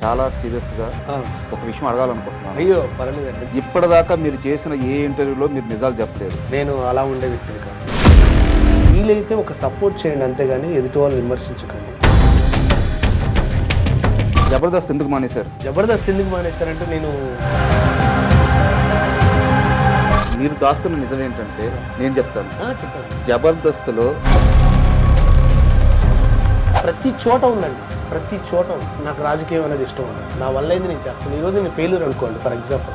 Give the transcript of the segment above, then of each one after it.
చాలా సీరియస్‌గా ఒక విషయం అడగాలనుకుంటున్నాను. అయ్యో పర్లేదండి. ఇప్పటిదాకా మీరు చేసిన ఏ ఇంటర్వ్యూలో మీరు నిజాలు చెప్పలేదు. నేను అలా ఉండే వ్యక్తిని కాదు. వీలైతే ఒక సపోర్ట్ చేయండి అంతేగాని ఎదుటి వాళ్ళు విమర్శించకండి. జబర్దస్త్ ఎందుకు మానేశారు? జబర్దస్త్ ఎందుకు మానేశారంటే మీరు దాస్తున్న నిజం ఏంటంటే నేను చెప్తాను. చెప్పండి. జబర్దస్త్‌లో ప్రతి చోట ఉందండి, ప్రతి చోట ఉంది. నాకు రాజకీయం అనేది ఇష్టం ఉండదు. నా వల్ల అయితే నేను చేస్తాను. ఈరోజు నేను ఫెయిల్యూర్ అనుకోండి ఫర్ ఎగ్జాంపుల్.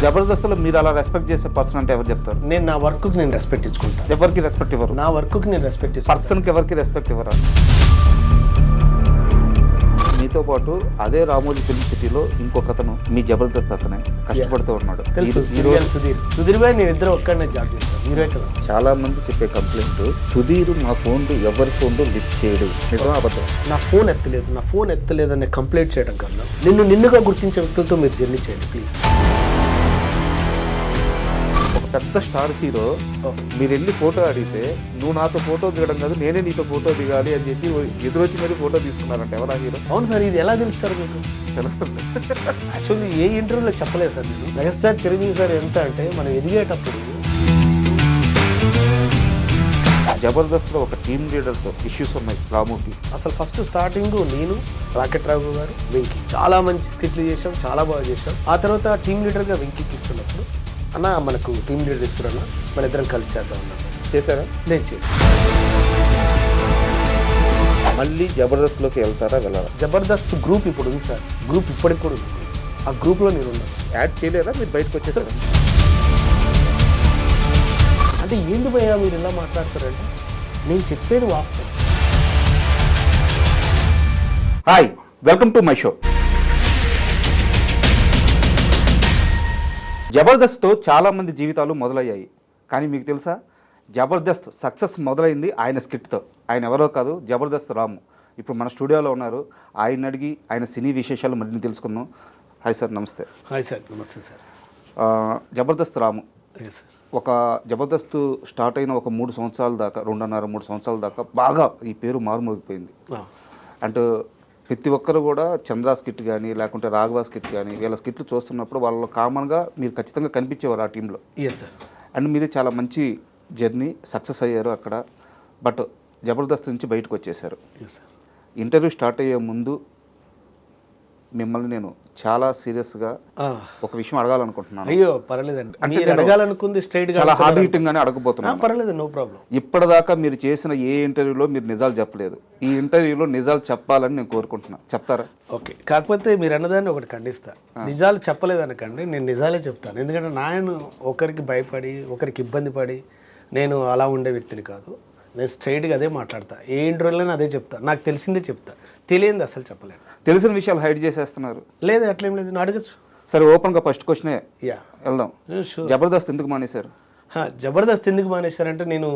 జబర్దస్త్‌లో మీరు అలా రెస్పెక్ట్ చేసే పర్సన్ అంటే ఎవరు చెప్తారు? నేను నా వర్క్కి నేను రెస్పెక్ట్ ఇచ్చుకుంటాను. ఎవరికి రెస్పెక్ట్ ఇవ్వరు. నా వర్క్కి నేను రెస్పెక్ట్ ఇచ్చుకుంటాను. పర్సన్కి ఎవరికి రెస్పెక్ట్ ఇవ్వరా? మీతో పాటు అదే రామోజీ ఫిల్మ్ సిటీలో ఇంకొకతను మీ జబర్దస్త్ అతనే కష్టపడుతూ ఉన్నాడు. తెలుసు, సుధీర్ భాయ్ నేను ఇద్దరు ఒక్కడనే జాబ్ చేస్తాను. మీరే కదా. చాలా మంది చెప్పే కంప్లైంట్, సుధీర్ మా ఫోన్లు ఎవరి ఫోన్లు లిఫ్ట్ చేయడు. నిజం అబద్ధం? నా ఫోన్ ఎత్తలేదు అనే కంప్లైంట్ చేయడం కన్నా నిన్నుగా గుర్తించే వ్యక్తులతో మీరు జర్నీ చేయండి ప్లీజ్. ఒక పెద్ద స్టార్ హీరో మీరు వెళ్ళి ఫోటో అడిగితే నువ్వు నాతో ఫోటో దిగడం కాదు నేనే నీతో ఫోటో దిగాలి అని చెప్పి ఎదురొచ్చి మరి ఫోటో తీసుకున్నారంట. ఎవరా హీరో? అవును సార్, ఇది ఎలా తెలుస్తారు మీకు? తెలుస్తుంది. యాక్చువల్లీ ఏ ఇంటర్వ్యూలో చెప్పలేదు సార్. నేను మెగాస్టార్ చిరంజీవి సార్ ఎంత అంటే మనం ఎదిగేటప్పుడు జబర్దస్త్లో ఒక టీమ్ లీడర్తో ఇష్యూస్ ఉన్నాయి రాముకి. అసలు ఫస్ట్ స్టార్టింగ్ నేను, రాకెట్ రాఘు గారు, వెంకీ చాలా మంచి స్కిట్లు చేసాం, చాలా బాగా చేసాం. ఆ తర్వాత టీమ్ లీడర్గా వెంకీకి ఇస్తున్నప్పుడు అన్న మనకు టీమ్ లీడర్ ఇస్తున్నా మన ఇద్దరం కలిసి చేద్దాం అన్నాను. చేశారా? నేను చేసి మళ్ళీ జబర్దస్త్లోకి వెళ్తారా వెళ్ళారా? జబర్దస్త్ గ్రూప్ ఇప్పుడు ఉంది సార్. గ్రూప్ ఇప్పటికి కూడా ఉంది. ఆ గ్రూప్లో నేను ఉన్నాను. యాడ్ చేయలేరా? మీరు బయటకు వచ్చేసారా? అంటే ఏంది భయ్యా మీరు ఇలా మాట్లాడతారంటే నేను చెప్పేది వాస్తవం. Hi, welcome to my show. జబర్దస్త్తో చాలామంది జీవితాలు మొదలయ్యాయి. కానీ మీకు తెలుసా, జబర్దస్త్ సక్సెస్ మొదలైంది ఆయన స్కిట్తో. ఆయన ఎవరో కాదు, జబర్దస్త్ రాము. ఇప్పుడు మన స్టూడియోలో ఉన్నారు. ఆయన అడిగి ఆయన సినీ విశేషాలు మరిన్ని తెలుసుకుందాం. హాయ్ సార్, నమస్తే. హాయ్ సార్, నమస్తే సార్. జబర్దస్త్ రాము సార్ ఒక జబర్దస్త్ స్టార్ట్ అయిన ఒక 3 సంవత్సరాల దాకా, 2.5-3 సంవత్సరాల దాకా బాగా ఈ పేరు మారుమోగిపోయింది. అంటే ప్రతి ఒక్కరు కూడా చంద్రా స్కిట్ కానీ లేకుంటే రాఘవ స్కిట్ కానీ వీళ్ళ స్కిట్లు చూస్తున్నప్పుడు వాళ్ళు కామన్గా మీరు ఖచ్చితంగా కనిపించేవారు ఆ టీంలో. Yes sir. అండ్ మీది చాలా మంచి జర్నీ, సక్సెస్ అయ్యారు అక్కడ. బట్ జబర్దస్త్ నుంచి బయటకు వచ్చేసారు. Yes sir. ఇంటర్వ్యూ స్టార్ట్ అయ్యే ముందు మిమ్మల్ని నేను చాలా సీరియస్గా ఒక విషయం అడగాలనుకుంటున్నాను. అయ్యో పర్లేదండి. మీరు అడగాలనుకుంది స్ట్రైట్ గా చాలా హార్డ్ హిట్టింగ్ గానే అడగబోతున్నాను. పర్లేదు, నో ప్రాబ్లం. ఇప్పటిదాకా మీరు చేసిన ఏ ఇంటర్వ్యూలో మీరు నిజాలు చెప్పలేదు. ఈ ఇంటర్వ్యూలో నిజాలు చెప్పాలని నేను కోరుకుంటున్నాను. చెప్తారా? ఓకే. కాకపోతే మీరు అన్నదాన్ని ఒకటి ఖండిస్తా. నిజాలు చెప్పలేదనకండి, నేను నిజాలే చెప్తాను. ఎందుకంటే నేను ఒకరికి భయపడి ఒకరికి ఇబ్బంది పడి నేను అలా ఉండే వ్యక్తిని కాదు. నేను స్ట్రైట్గా అదే మాట్లాడతా. ఏ ఇంటర్వ్యూలో అదే చెప్తా. నాకు తెలిసిందే చెప్తా, తెలియంది అసలు చెప్పలేను. తెలిసిన విషయాలు హైడ్ చేసేస్తున్నారు. లేదు అట్లేం లేదు, నేను అడగచ్చు. సరే, ఓపెన్గా ఫస్ట్ క్వశ్చనే వెళ్దాం. జబర్దస్త్ ఎందుకు మానేశారు? జబర్దస్త్ ఎందుకు మానేశారంటే నేను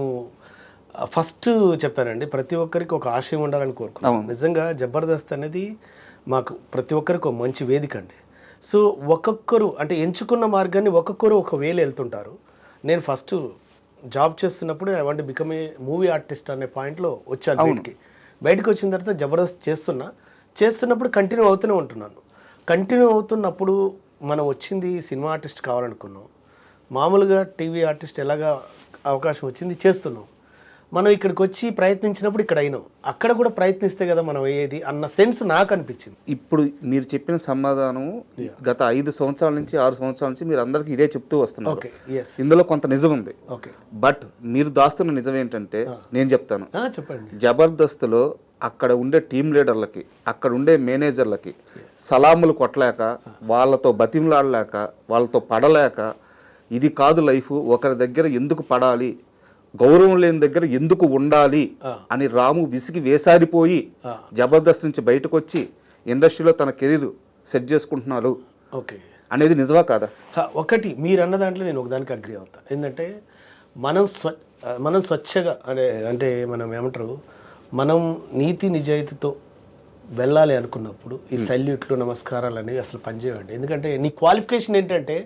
ఫస్ట్ చెప్పానండి, ప్రతి ఒక్కరికి ఒక ఆశయం ఉండాలని కోరుకున్నాను. నిజంగా జబర్దస్త్ అనేది మాకు ప్రతి ఒక్కరికి ఒక మంచి వేదిక అండి. సో ఒక్కొక్కరు అంటే ఎంచుకున్న మార్గాన్ని ఒక్కొక్కరు ఒక వేలు వెళ్తుంటారు. నేను ఫస్ట్ జాబ్ చేస్తున్నప్పుడు I want become a movie artist అనే పాయింట్లో వచ్చాను. బయటకు వచ్చిన తర్వాత జబర్దస్త్ చేస్తున్నప్పుడు కంటిన్యూ అవుతూనే ఉంటున్నాను. కంటిన్యూ అవుతున్నప్పుడు మనం వచ్చింది సినిమా ఆర్టిస్ట్ కావాలనుకున్నాం. మామూలుగా టీవీ ఆర్టిస్ట్ ఎలాగా అవకాశం వచ్చింది చేస్తున్నాం. మనం ఇక్కడికి వచ్చి ప్రయత్నించినప్పుడు ఇక్కడ అయినాం. అక్కడ కూడా ప్రయత్నిస్తే కదా మనం అయ్యేది అన్న సెన్స్ నాకు అనిపించింది. ఇప్పుడు మీరు చెప్పిన సమాధానం గత 5 సంవత్సరాల నుంచి 6 సంవత్సరాల నుంచి మీరు అందరికీ ఇదే చెప్తూ వస్తున్నారు. ఇందులో కొంత నిజం ఉంది. బట్ మీరు దాస్తున్న నిజం ఏంటంటే నేను చెప్తాను. చెప్పండి. జబర్దస్త్లో అక్కడ ఉండే టీం లీడర్లకి, అక్కడ ఉండే మేనేజర్లకి సలాములు కొట్టలేక, వాళ్ళతో బతిమలాడలేక, వాళ్ళతో పడలేక, ఇది కాదు లైఫ్, ఒకరి దగ్గర ఎందుకు పడాలి, గౌరవం లేని దగ్గర ఎందుకు ఉండాలి అని రాము విసిగి వేసారిపోయి జబర్దస్త్ నుంచి బయటకు వచ్చి ఇండస్ట్రీలో తన కెరీర్ సెట్ చేసుకుంటున్నారు అనేది నిజమా కాదా? ఒకటి మీరు అన్న దాంట్లో నేను ఒకదానికి అగ్రీ అవుతా. ఏంటంటే మనం స్వచ్ఛగా అంటే మనం ఏమంటారు, మనం నీతి నిజాయితీతో వెళ్ళాలి అనుకున్నప్పుడు ఈ సల్యూట్లు నమస్కారాలు అనేవి అసలు పనిచేయండి. ఎందుకంటే నీ క్వాలిఫికేషన్ ఏంటంటే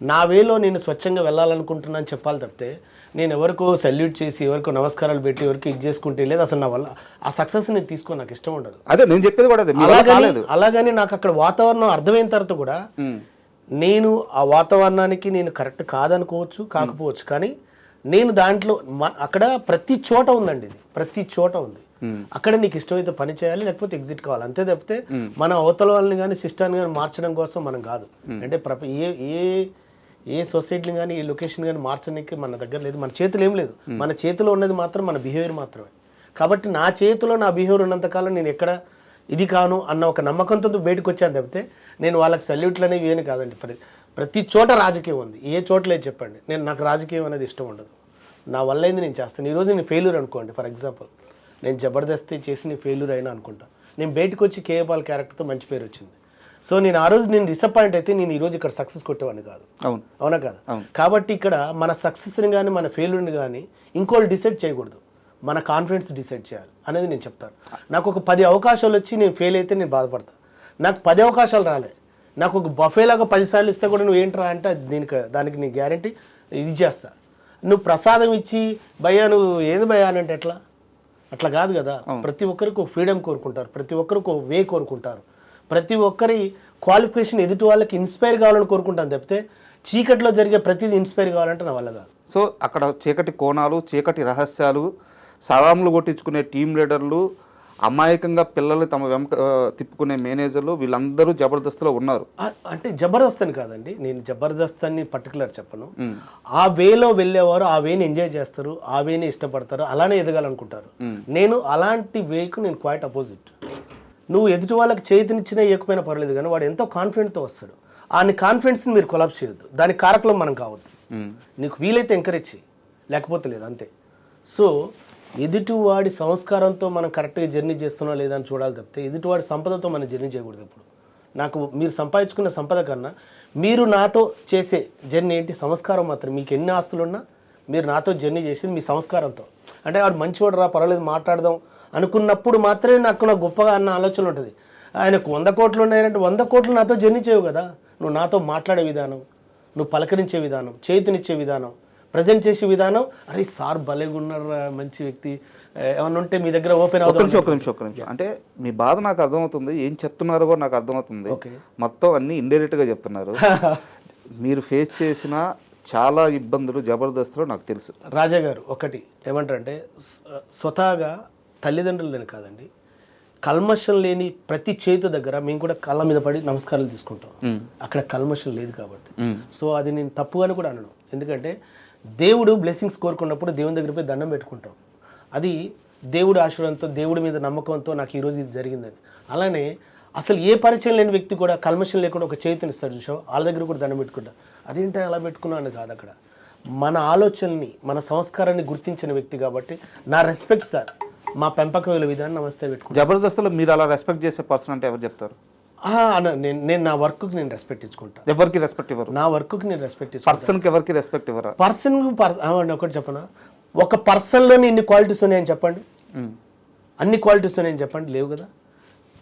నా వేలో నేను స్వచ్ఛంగా వెళ్ళాలనుకుంటున్నాను చెప్పాలి తప్పితే నేను ఎవరికో సల్యూట్ చేసి ఎవరికో నమస్కారాలు పెట్టి ఎవరికి ఇది చేసుకుంటే లేదు అసలు నా వల్ల ఆ సక్సెస్ నేను తీసుకో నాకు ఇష్టం ఉండదు. అదే నేను చెప్పేది కూడా అదే, మీ వల్ల కాలేదు. అలాగని నాకు అక్కడ వాతావరణం అర్థమైన తర్వాత కూడా నేను ఆ వాతావరణానికి నేను కరెక్ట్ కాదనుకోవచ్చు కాకపోవచ్చు, కానీ నేను దాంట్లో అక్కడ ప్రతి చోట ఉందండి, ఇది ప్రతి చోట ఉంది. అక్కడ నీకు ఇష్టమైతే పని చేయాలి లేకపోతే ఎగ్జిట్ కావాలి, అంతే తప్పితే మన అవతల వాళ్ళని కానీ సిస్టాన్ని కానీ మార్చడం కోసం మనం కాదు. అంటే ఏ సొసైటీని కానీ ఏ లొకేషన్ కానీ మార్చడానికి మన దగ్గర లేదు, మన చేతులు ఏం లేదు. మన చేతిలో ఉన్నది మాత్రం మన బిహేవియర్ మాత్రమే. కాబట్టి నా చేతిలో నా బిహేవియర్ ఉన్నంతకాలం నేను ఎక్కడ ఇది కాను అన్న ఒక నమ్మకంతో బయటకు వచ్చాను తప్పితే నేను వాళ్ళకి సల్యూట్లు అనేవి ఏమి కాదండి. ప్రతి చోట రాజకీయం ఉంది, ఏ చోట లేదు చెప్పండి. నాకు రాజకీయం అనేది ఇష్టం ఉండదు, నా వల్ల అయింది నేను చేస్తాను. ఈరోజు నేను ఫెయిల్యూర్ అనుకోండి, ఫర్ ఎగ్జాంపుల్ నేను జబర్దస్త్ చేసి నేను ఫెయిల్యూర్ అయినా అనుకుంటా, నేను బయటకు వచ్చి కేఏ పాల్ క్యారెక్టర్తో మంచి పేరు వచ్చింది. సో నేను ఆ రోజు నేను డిసప్పాయింట్ అయితే నేను ఈరోజు ఇక్కడ సక్సెస్ కొట్టేవాడిని కాదు. అవునా కాదు? కాబట్టి ఇక్కడ మన సక్సెస్ని కానీ మన ఫెయిల్యూర్ని కానీ ఇంకోళ్ళు డిసైడ్ చేయకూడదు, మన కాన్ఫిడెన్స్ డిసైడ్ చేయాలి అనేది నేను చెప్తాను. నాకు ఒక 10 అవకాశాలు వచ్చి నేను ఫెయిల్ అయితే నేను బాధపడతాను. నాకు 10 అవకాశాలు రాలే, నాకు ఒక బఫేలాగా 10 సార్లు ఇస్తే కూడా నువ్వు ఏంట్రా అంటే దానికి నీ గ్యారంటీ ఇది చేస్తా. నువ్వు ప్రసాదం ఇచ్చి భయ్యా నువ్వు ఏది భయ్యా అని అంటే అట్లా కాదు కదా. ప్రతి ఒక్కరికి ఒక ఫ్రీడమ్ కోరుకుంటారు, ప్రతి ఒక్కరికి ఒక వే కోరుకుంటారు, ప్రతి ఒక్కరి క్వాలిఫికేషన్ ఎదుటి వాళ్ళకి ఇన్స్పైర్ కావాలని కోరుకుంటాను తప్పితే చీకట్లో జరిగే ప్రతిదీ ఇన్స్పైర్ కావాలంటే నా వల్ల కాదు. సో అక్కడ చీకటి కోణాలు, చీకటి రహస్యాలు, సలాములు కొట్టించుకునే టీం లీడర్లు, అమాయకంగా పిల్లలు తమ వెంక తిప్పుకునే మేనేజర్లు, వీళ్ళందరూ జబర్దస్త్లో ఉన్నారు. అంటే జబర్దస్త్ అని కాదండి, నేను జబర్దస్త్ అని పర్టికులర్ చెప్పను. ఆ వేలో వెళ్ళేవారు ఆ వేని ఎంజాయ్ చేస్తారు, ఆ వేని ఇష్టపడతారు, అలానే ఎదగాలనుకుంటారు. నేను అలాంటి వేకు నేను క్వైట్ అపోజిట్. నువ్వు ఎదుటి వాళ్ళకి చేతినిచ్చినా ఇవ్వకపోయినా పర్లేదు, కానీ వాడు ఎంతో కాన్ఫిడెంట్తో వస్తాడు. ఆ కాన్ఫిడెన్స్ని మీరు కొలాప్స్ చేయొద్దు, దానికి కారకులం మనం కావద్దు. నీకు వీలైతే ఎంకరేజ్ చేయి, లేకపోతే లేదు, అంతే. సో ఎదుటివాడి సంస్కారంతో మనం కరెక్ట్గా జర్నీ చేస్తున్నా లేదా అని చూడాలి తప్పితే ఎదుటివాడి సంపదతో మనం జర్నీ చేయకూడదు. ఇప్పుడు నాకు మీరు సంపాదించుకున్న సంపద కన్నా మీరు నాతో చేసే జర్నీ ఏంటి? సంస్కారం మాత్రం. మీకు ఎన్ని ఆస్తులున్నా మీరు నాతో జర్నీ చేసేది మీ సంస్కారంతో. అంటే వాడు మంచివాడు రా పర్వాలేదు మాట్లాడదాం అనుకున్నప్పుడు మాత్రమే నాకు గొప్పగా అన్న ఆలోచన ఉంటుంది. ఆయనకు 100 కోట్లు ఉన్నాయంటే 100 కోట్లు నాతో జర్నీ చేయవు కదా. నువ్వు నాతో మాట్లాడే విధానం, నువ్వు పలకరించే విధానం, చేతినిచ్చే విధానం, ప్రజెంట్ చేసే విధానం, అరే సార్ భలేగా ఉన్నారు, మంచి వ్యక్తి, ఏమన్నా ఉంటే మీ దగ్గర ఓపెన్ అవుతుంది. ఒక్క నిమిషం. అంటే మీ బాధ నాకు అర్థమవుతుంది, ఏం చెప్తున్నారో కూడా నాకు అర్థమవుతుంది. మొత్తం అన్ని ఇండైరెక్ట్గా చెప్తున్నారు. మీరు ఫేస్ చేసిన చాలా ఇబ్బందులు జబర్దస్త్లో నాకు తెలుసు. రాజా గారు ఒకటి ఏమంటారంటే స్వతహాగా తల్లిదండ్రులని కాదండి, కల్మషం లేని ప్రతి చేతు దగ్గర మేము కూడా కళ్ళ మీద పడి నమస్కారాలు తీసుకుంటాం. అక్కడ కల్మషం లేదు కాబట్టి. సో అది నేను తప్పుగాని కూడా అనను. ఎందుకంటే దేవుడు బ్లెస్సింగ్స్ కోరుకున్నప్పుడు దేవుని దగ్గర పోయి దండం పెట్టుకుంటాం. అది దేవుడి ఆశీర్వాదంతో, దేవుడి మీద నమ్మకంతో నాకు ఈరోజు ఇది జరిగిందని. అలానే అసలు ఏ పరిచయం లేని వ్యక్తి కూడా కల్మషం లేకుండా ఒక చేతిని ఇస్తాడు చూసావు, వాళ్ళ దగ్గర కూడా దండం పెట్టుకుంటా. అదేంటి అలా పెట్టుకున్నాను కాదు, అక్కడ మన ఆలోచనని మన సంస్కారాన్ని గుర్తించిన వ్యక్తి కాబట్టి నా రెస్పెక్ట్ సార్. మా పెంపకం విధానం నమస్తే పెట్టుకుంటాను. జబర్దస్త్లో మీరు అలా రెస్పెక్ట్ చేసే పర్సన్ అంటే ఎవరు చెప్తారు? నేను నా వర్క్కి నేను రెస్పెక్ట్ ఇచ్చుకుంటాను. ఎవరికి రెస్పెక్ట్ ఇవ్వరు? నా వర్క్కి నేను రెస్పెక్ట్ ఇచ్చుకుంటాను. పర్సన్కి ఎవరికి రెస్పెక్ట్ ఇవ్వరా? ఒకటి చెప్పనా, ఒక పర్సన్లోనే ఇన్ని క్వాలిటీస్ ఉన్నాయని చెప్పండి, అన్ని క్వాలిటీస్ ఉన్నాయని చెప్పండి, లేవు కదా.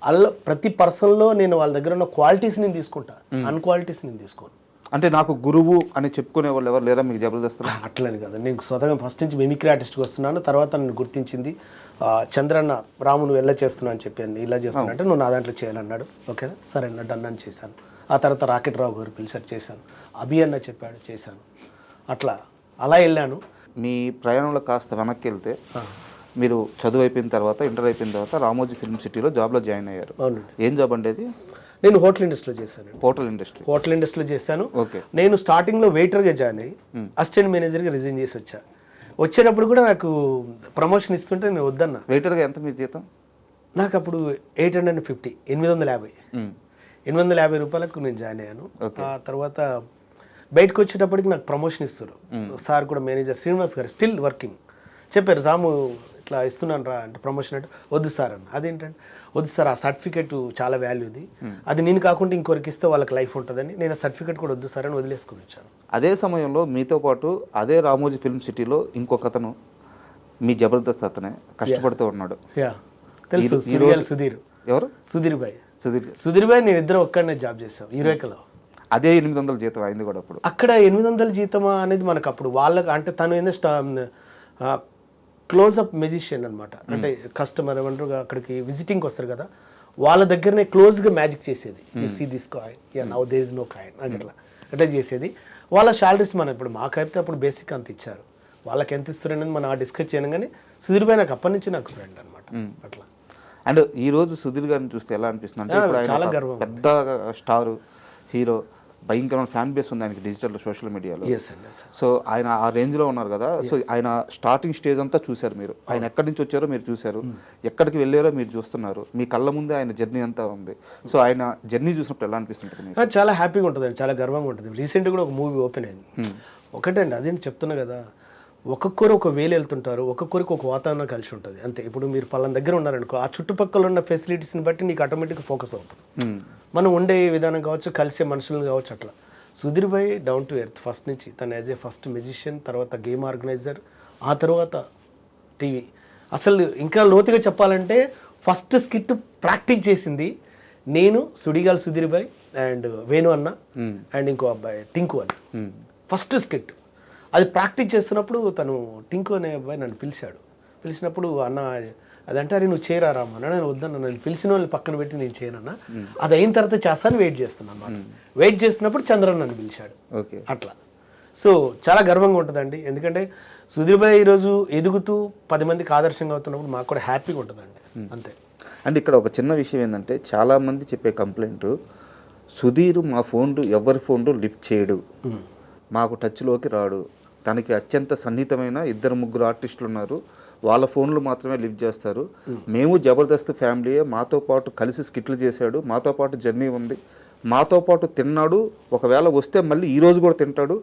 అలా ప్రతి పర్సన్లో నేను వాళ్ళ దగ్గర ఉన్న క్వాలిటీస్ నేను తీసుకుంటా, అన్క్వాలిటీస్ నేను తీసుకోను. అంటే నాకు గురువు అని చెప్పుకునే వాళ్ళు ఎవరు లేరా మీకు జబర్దస్త్లో? అట్లని కదా, నేను స్వతహాగా ఫస్ట్ నుంచి మిమిక్రీ ఆర్టిస్ట్కి వస్తున్నాను. తర్వాత నన్ను గుర్తించింది చంద్రన్న, రాము నువ్వు ఎలా చేస్తున్నావు అని చెప్పాను, ఇలా చేస్తున్నా అంటే నువ్వు నా దాంట్లో చేయాలన్నాడు. ఓకేనా సరే అన్న డన్ అని చేశాను. ఆ తర్వాత రాకెట్ రావు గారు పిలిచారు, చేశాను. అభి అన్న చెప్పాడు, చేశాను. అలా వెళ్ళాను. మీ ప్రయాణంలో కాస్త వెనక్కి వెళ్తే మీరు చదువు అయిపోయిన తర్వాత, ఇంటర్ అయిపోయిన తర్వాత రామోజీ ఫిల్మ్ సిటీలో జాబ్లో జాయిన్ అయ్యారు. అవునండి. ఏం జాబ్ అంటే అది? నేను హోటల్ ఇండస్ట్రీలో చేశాను. హోటల్ ఇండస్ట్రీలో చేశాను. ఓకే. నేను స్టార్టింగ్లో వెయిటర్గా జాయిన్ అయ్యి అసిస్టెంట్ మేనేజర్గా రిజైన్ చేసి వచ్చేటప్పుడు కూడా నాకు ప్రమోషన్ ఇస్తుంటే నేను వద్దన్నా. వెయిటర్గా ఎంత మీ జీతం? నాకు అప్పుడు 850, 850 రూపాయలకు నేను జాయిన్ అయ్యాను. ఆ తర్వాత బయటకు వచ్చేటప్పటికి నాకు ప్రమోషన్ ఇస్తారు. సార్ కూడా మేనేజర్ శ్రీనివాస్ గారు స్టిల్ వర్కింగ్ చెప్పారు, రాము ఇట్లా ఇస్తున్నాను రా అంటే ప్రమోషన్ అంటే వద్దు సార్ అన్న. అదేంటంటే వద్దు సార్, ఆ సర్టిఫికేట్ చాలా వాల్యూది, అది నేను కాకుండా ఇంకొకరికి ఇస్తే వాళ్ళకి లైఫ్ ఉంటుందని నేను సర్టిఫికేట్ కూడా వద్దు సార్ అని వదిలేసుకుని వచ్చాను. అదే సమయంలో మీతో పాటు అదే రామోజీ ఫిల్మ్ సిటీలో ఇంకొక అతను మీ జబర్దస్త్ అతనే కష్టపడుతూ ఉన్నాడు. తెలుసు, సుధీర్. ఎవరు? సుధీర్ భాయ్ నేను ఇద్దరు ఒక్కడనే జాబ్ చేసాం యూరేకాలో. అదే 800 జీతం అయింది కూడా అప్పుడు. అక్కడ 800 జీతమా అనేది మనకు అప్పుడు వాళ్ళకి అంటే తను ఏందో క్లోజ్అప్ మెజిషియన్ అనమాట. అంటే కస్టమర్ ఏమంటారు అక్కడికి విజిటింగ్కి వస్తారు కదా, వాళ్ళ దగ్గరనే క్లోజ్గా మ్యాజిక్ చేసేది. You see this coin, now there is no coin అట్లా చేసేది. వాళ్ళ శాలరీస్ మనం ఇప్పుడు మాకైతే అప్పుడు బేసిక్ అంత ఇచ్చారు, వాళ్ళకి ఎంత ఇస్తారు అనేది మనం డిస్కస్ చేయను. కానీ సుధీర్ భాయ్ నాకు అప్పటి నుంచి నాకు ఫ్రెండ్ అనమాట అట్లా. అండ్ ఈ రోజు సుధీర్ గారిని చూస్తే ఎలా అనిపిస్తుంది అంటే ఇప్పుడు ఆయన చాలా ఒక గర్వం. పెద్ద స్టార్ హీరో, భయంకరమైన ఫ్యాన్ బేస్ ఉంది ఆయనకి డిజిటల్ సోషల్ మీడియాలో. ఎస్ అండి, ఎస్. సో ఆయన ఆ రేంజ్లో ఉన్నారు కదా. సో ఆయన స్టార్టింగ్ స్టేజ్ అంతా చూశారు మీరు, ఆయన ఎక్కడి నుంచి వచ్చారో మీరు చూశారు, ఎక్కడికి వెళ్ళారో మీరు చూస్తున్నారు, మీ కళ్ళ ముందే ఆయన జర్నీ అంతా ఉంది. సో ఆయన జర్నీ చూసినప్పుడు ఎలా అనిపిస్తుంటుంది మీకు? చాలా హ్యాపీగా ఉంటుంది అండి, చాలా గర్వంగా ఉంటుంది. రీసెంట్గా కూడా ఒక మూవీ ఓపెన్ అయింది. ఒకటండి అదేంటి చెప్తున్నా కదా, ఒక్కొక్కరు ఒక వేలు వెళ్తుంటారు, ఒక్కొక్కరికి ఒక వాతావరణం కలిసి ఉంటుంది అంతే. ఇప్పుడు మీరు పలానా దగ్గర ఉన్నారనుకో, ఆ చుట్టుపక్కల ఉన్న ఫెసిలిటీస్ని బట్టి నీకు ఆటోమేటిక్గా ఫోకస్ అవుతుంది. మనం ఉండే విధానం కావచ్చు, కలిసే మనుషులను కావచ్చు అట్లా. సుధీర్ భాయ్ డౌన్ టు ఎర్త్ ఫస్ట్ నుంచి. తను యాజ్ ఏ ఫస్ట్ మ్యూజిషియన్, తర్వాత గేమ్ ఆర్గనైజర్, ఆ తర్వాత టీవీ. అసలు ఇంకా లోతుగా చెప్పాలంటే ఫస్ట్ స్కిట్ ప్రాక్టీస్ చేసింది నేను, సుడిగాల్ సుధీర్ భాయ్ అండ్ వేణు అన్న అండ్ ఇంకో అబ్బాయి టింకు అన్న. ఫస్ట్ స్కిట్ అది ప్రాక్టీస్ చేస్తున్నప్పుడు తను టింకు అనే అబ్బాయి నన్ను పిలిచినప్పుడు అన్న అదంటే అరే నువ్వు చేయరా అన్న, నేను వద్దన్న, నేను పిలిచిన వాళ్ళని పక్కన పెట్టి నేను చేయనన్నా, అది అయిన తర్వాత చేస్తాను వెయిట్ చేస్తున్నాను అన్నమాట. వెయిట్ చేస్తున్నప్పుడు చంద్రన్ నన్ను పిలిచాడు. ఓకే, అట్లా. సో చాలా గర్వంగా ఉంటుందండి, ఎందుకంటే సుధీర్ భాయ్ ఈరోజు ఎదుగుతూ 10 మందికి ఆదర్శంగా అవుతున్నప్పుడు మాకు కూడా హ్యాపీగా ఉంటుందండి అంతే. అండ్ ఇక్కడ ఒక చిన్న విషయం ఏంటంటే చాలామంది చెప్పే కంప్లైంట్, సుధీర్ మా ఫోన్లు ఎవరి ఫోన్లు లిఫ్ట్ చేయడు, మాకు టచ్లోకి రాడు, తనకి అత్యంత సన్నిహితమైన 2-3 ఆర్టిస్టులు ఉన్నారు, వాళ్ళ ఫోన్లు మాత్రమే లిఫ్ట్ చేస్తారు, మేము జబర్దస్త్ ఫ్యామిలీయే, మాతో పాటు కలిసి స్కిట్లు చేశాడు, మాతో పాటు జర్నీ ఉంది, మాతో పాటు తిన్నాడు, ఒకవేళ వస్తే మళ్ళీ ఈరోజు కూడా తింటాడు,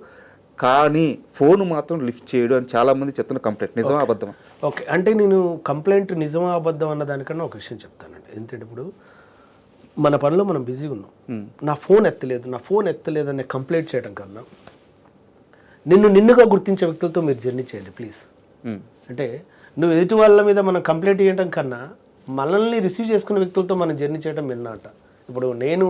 కానీ ఫోన్ మాత్రం లిఫ్ట్ చేయడు అని చాలామంది చెప్తున్న కంప్లైంట్. నిజమా అబద్ధమా? ఓకే, అంటే నేను కంప్లైంట్ నిజమా అబద్ధం అన్న దానికన్నా ఒక విషయం చెప్తానండి. ఎందుకంటే ఇప్పుడు మన పనిలో మనం బిజీగా ఉన్నాం, నా ఫోన్ ఎత్తలేదు అనే కంప్లైంట్ చేయడం కన్నా నిన్నుగా గుర్తించే వ్యక్తులతో మీరు జర్నీ చేయండి ప్లీజ్. అంటే నువ్వు ఎదుటి వాళ్ళ మీద మనం కంప్లైంట్ చేయడం కన్నా మనల్ని రిసీవ్ చేసుకున్న వ్యక్తులతో మనం జర్నీ చేయడం విన్నమాట. ఇప్పుడు నేను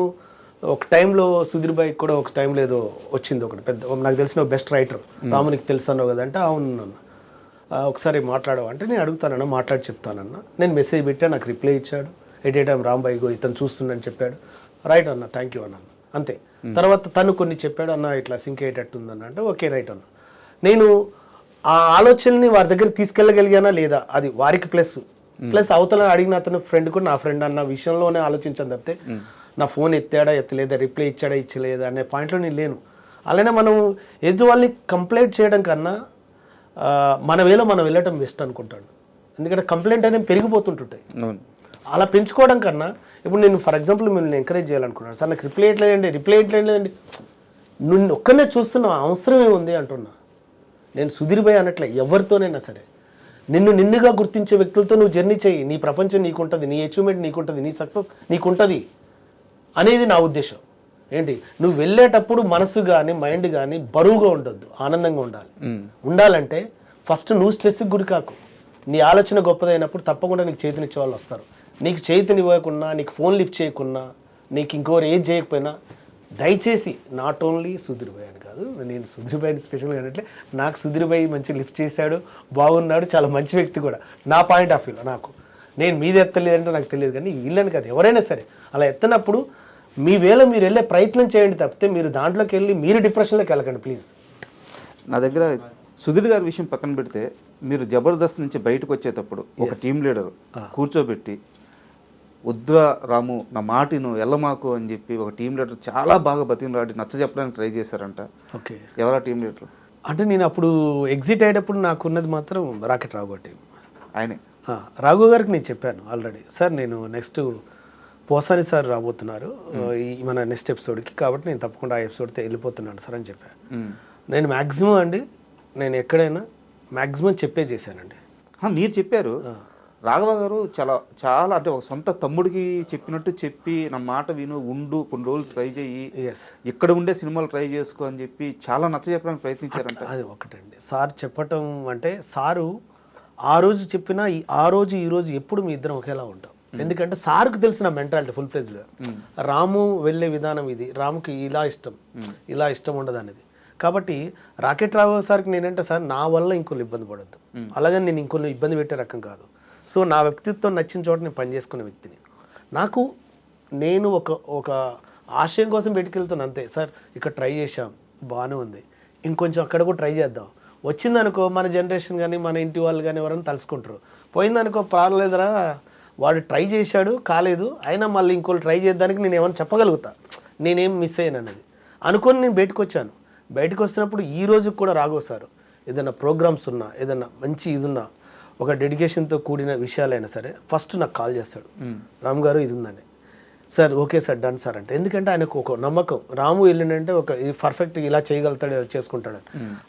ఒక టైంలో సుధీర్ భాయ్ కూడా ఒక టైంలో ఏదో వచ్చింది ఒకటి పెద్ద, నాకు తెలిసిన బెస్ట్ రైటర్ రామునికి తెలుసు అన్నావు కదా అంటే అవును అన్న, ఒకసారి మాట్లాడవు అంటే నేను అడుగుతానన్నా, మాట్లాడి చెప్తానన్నా. నేను మెసేజ్ పెట్టా, నాకు రిప్లై ఇచ్చాడు, at a time Ram Bhai go ఇతను చూస్తుందని చెప్పాడు, రైట్ అన్న థ్యాంక్ యూ అన్న అంతే. తర్వాత తను కొన్ని చెప్పాడు, అన్న ఇట్లా సింక్ అయ్యేటట్టుందన్న అంటే ఓకే రైట్ అన్న. నేను ఆ ఆలోచనని వారి దగ్గర తీసుకెళ్ళగలిగానా లేదా అది వారికి ప్లస్ అవతల అడిగిన అతను ఫ్రెండ్ కూడా నా ఫ్రెండ్ అన్న విషయంలోనే ఆలోచించాను తప్పితే నా ఫోన్ ఎత్తాడా ఎత్తలేదా, రిప్లై ఇచ్చాడా ఇచ్చలేదా అనే పాయింట్లో నేను లేను. అలానే మనం ఎదుటి వాళ్ళని కంప్లైంట్ చేయడం కన్నా మన వేలో మనం వెళ్ళటం బెస్ట్ అనుకుంటాడు. ఎందుకంటే కంప్లైంట్ అనేది పెరిగిపోతుంటుంటాయి, అలా పెంచుకోవడం కన్నా ఇప్పుడు నేను ఫర్ ఎగ్జాంపుల్ మిమ్మల్ని ఎంకరేజ్ చేయాలనుకున్నాను, సార్ నాకు రిప్లై ఎట్లేదండి నువ్వు ఒక్కనే చూస్తున్నా అవసరమే ఉంది అంటున్నా. నేను సుధీర్ భాయ్ అనట్లే, ఎవరితోనైనా సరే నిన్నుగా గుర్తించే వ్యక్తులతో నువ్వు జర్నీ చేయి, నీ ప్రపంచం నీకుంటుంది, నీ అచీవ్మెంట్ నీకుంటుంది, నీ సక్సెస్ నీకుంటుంది అనేది నా ఉద్దేశం. ఏంటి నువ్వు వెళ్ళేటప్పుడు మనసు కానీ మైండ్ కానీ బరువుగా ఉండొద్దు, ఆనందంగా ఉండాలంటే ఫస్ట్ నువ్వు స్ట్రెస్కి గురి కాకు. నీ ఆలోచన గొప్పదైనప్పుడు తప్పకుండా నీకు చేతినిచ్చే వాళ్ళు వస్తారు. నీకు చేతినివ్వకున్నా, నీకు ఫోన్ లిఫ్ట్ చేయకున్నా, నీకు ఇంకోరు ఏది చేయకపోయినా దయచేసి నాట్ ఓన్లీ సుధీర్ భాయ్ అని కాదు, నేను సుధీర్ భాయ్ని స్పెషల్గా అంటే నాకు సుధీర్ భాయ్ మంచి లిఫ్ట్ చేశాడు, బాగున్నాడు, చాలా మంచి వ్యక్తి కూడా నా పాయింట్ ఆఫ్ వ్యూలో. నాకు నేను మీది ఎత్తలేదంటే నాకు తెలియదు, కానీ వీళ్ళని కాదు ఎవరైనా సరే అలా ఎత్తనప్పుడు మీ వేళ మీరు వెళ్ళే ప్రయత్నం చేయండి తప్పితే మీరు దాంట్లోకి వెళ్ళి మీరు డిప్రెషన్లోకి వెళ్ళకండి ప్లీజ్. నా దగ్గర సుధీర్ గారి విషయం పక్కన పెడితే మీరు జబర్దస్త్ నుంచి బయటకు వచ్చేటప్పుడు ఒక టీం లీడర్ కూర్చోబెట్టి వద్దురా రాము నా మాటిను ఎల్లమాకు అని చెప్పి ఒక టీం లీడర్ చాలా బాగా బతిమలాడి నచ్చ చెప్పడానికి ట్రై చేశారంట. ఓకే, ఎవరా టీం లీడర్? అంటే నేను అప్పుడు ఎగ్జిట్ అయ్యేటప్పుడు నాకున్నది మాత్రం రాకెట్ రాఘవ టీం. ఆయనే రాఘవ గారికి నేను చెప్పాను ఆల్రెడీ, సార్ నేను నెక్స్ట్ పోసాని సార్ రాబోతున్నారు ఈ మన నెక్స్ట్ ఎపిసోడ్కి, కాబట్టి నేను తప్పకుండా ఆ ఎపిసోడ్తో వెళ్ళిపోతున్నాను సార్ అని చెప్పాను. నేను మ్యాక్సిమం అండి నేను ఎక్కడైనా మ్యాక్సిమం చెప్పే చేశానండి. మీరు చెప్పారు రాఘవ గారు చాలా చాలా అంటే ఒక సొంత తమ్ముడికి చెప్పినట్టు చెప్పి నా మాట విను ఉండు కొన్ని రోజులు ట్రై చేయి, ఇక్కడ ఉండే సినిమాలు ట్రై చేసుకో అని చెప్పి చాలా నచ్చ చెప్పడానికి ప్రయత్నించారంట. అది ఒకటండి సార్ చెప్పటం అంటే, సారు ఆ రోజు చెప్పినా ఈ రోజు ఎప్పుడు మీ ఇద్దరం ఒకేలా ఉంటాం. ఎందుకంటే సార్కు తెలిసిన మెంటాలిటీ ఫుల్ ఫ్లెజ్డ్గా రాము వెళ్ళే విధానం ఇది, రాముకి ఇలా ఇష్టం ఉండదు అనేది. కాబట్టి రాకెట్ రావు సార్కి నేనంటే సార్ నా వల్ల ఇంకొన్ని ఇబ్బంది పడద్దు, అలాగని నేను ఇంకొన్ని ఇబ్బంది పెట్టే రకం కాదు. సో నా వ్యక్తిత్వం నచ్చిన చోట నేను పనిచేసుకునే వ్యక్తిని. నేను ఒక ఆశయం కోసం పెట్టుకెళ్తాను అంతే. సార్ ఇక్కడ ట్రై చేశాం బాగానే ఉంది, ఇంకొంచెం అక్కడ కూడా ట్రై చేద్దాం. వచ్చిందనుకో మన జనరేషన్ కానీ మన ఇంటి వాళ్ళు కానీ ఎవరైనా తలుసుకుంటారు. పోయిందనుకో పర్లేదురా వాడు ట్రై చేశాడు కాలేదు, అయినా మళ్ళీ ఇంకోళ్ళు ట్రై చేద్దానికి నేను ఏమైనా చెప్పగలుగుతా, నేనేం మిస్ అయ్యాను అనేది అనుకొని నేను బయటకు వచ్చాను. బయటకు వచ్చినప్పుడు ఈ రోజు కూడా రాఘవ్ సార్ ఏదైనా ప్రోగ్రామ్స్ ఉన్నా, ఏదైనా మంచి ఇది ఉన్నా, ఒక డెడికేషన్తో కూడిన విషయాలైనా సరే ఫస్ట్ నాకు కాల్ చేస్తాడు, రామ్ గారు ఇది ఉందని. Sir okay sir done sir అంటే. ఎందుకంటే ఆయనకు ఒక నమ్మకం, రాము వెళ్ళిందంటే ఒక పర్ఫెక్ట్ ఇలా చేయగలుగుతాడు, ఇలా చేసుకుంటాడు.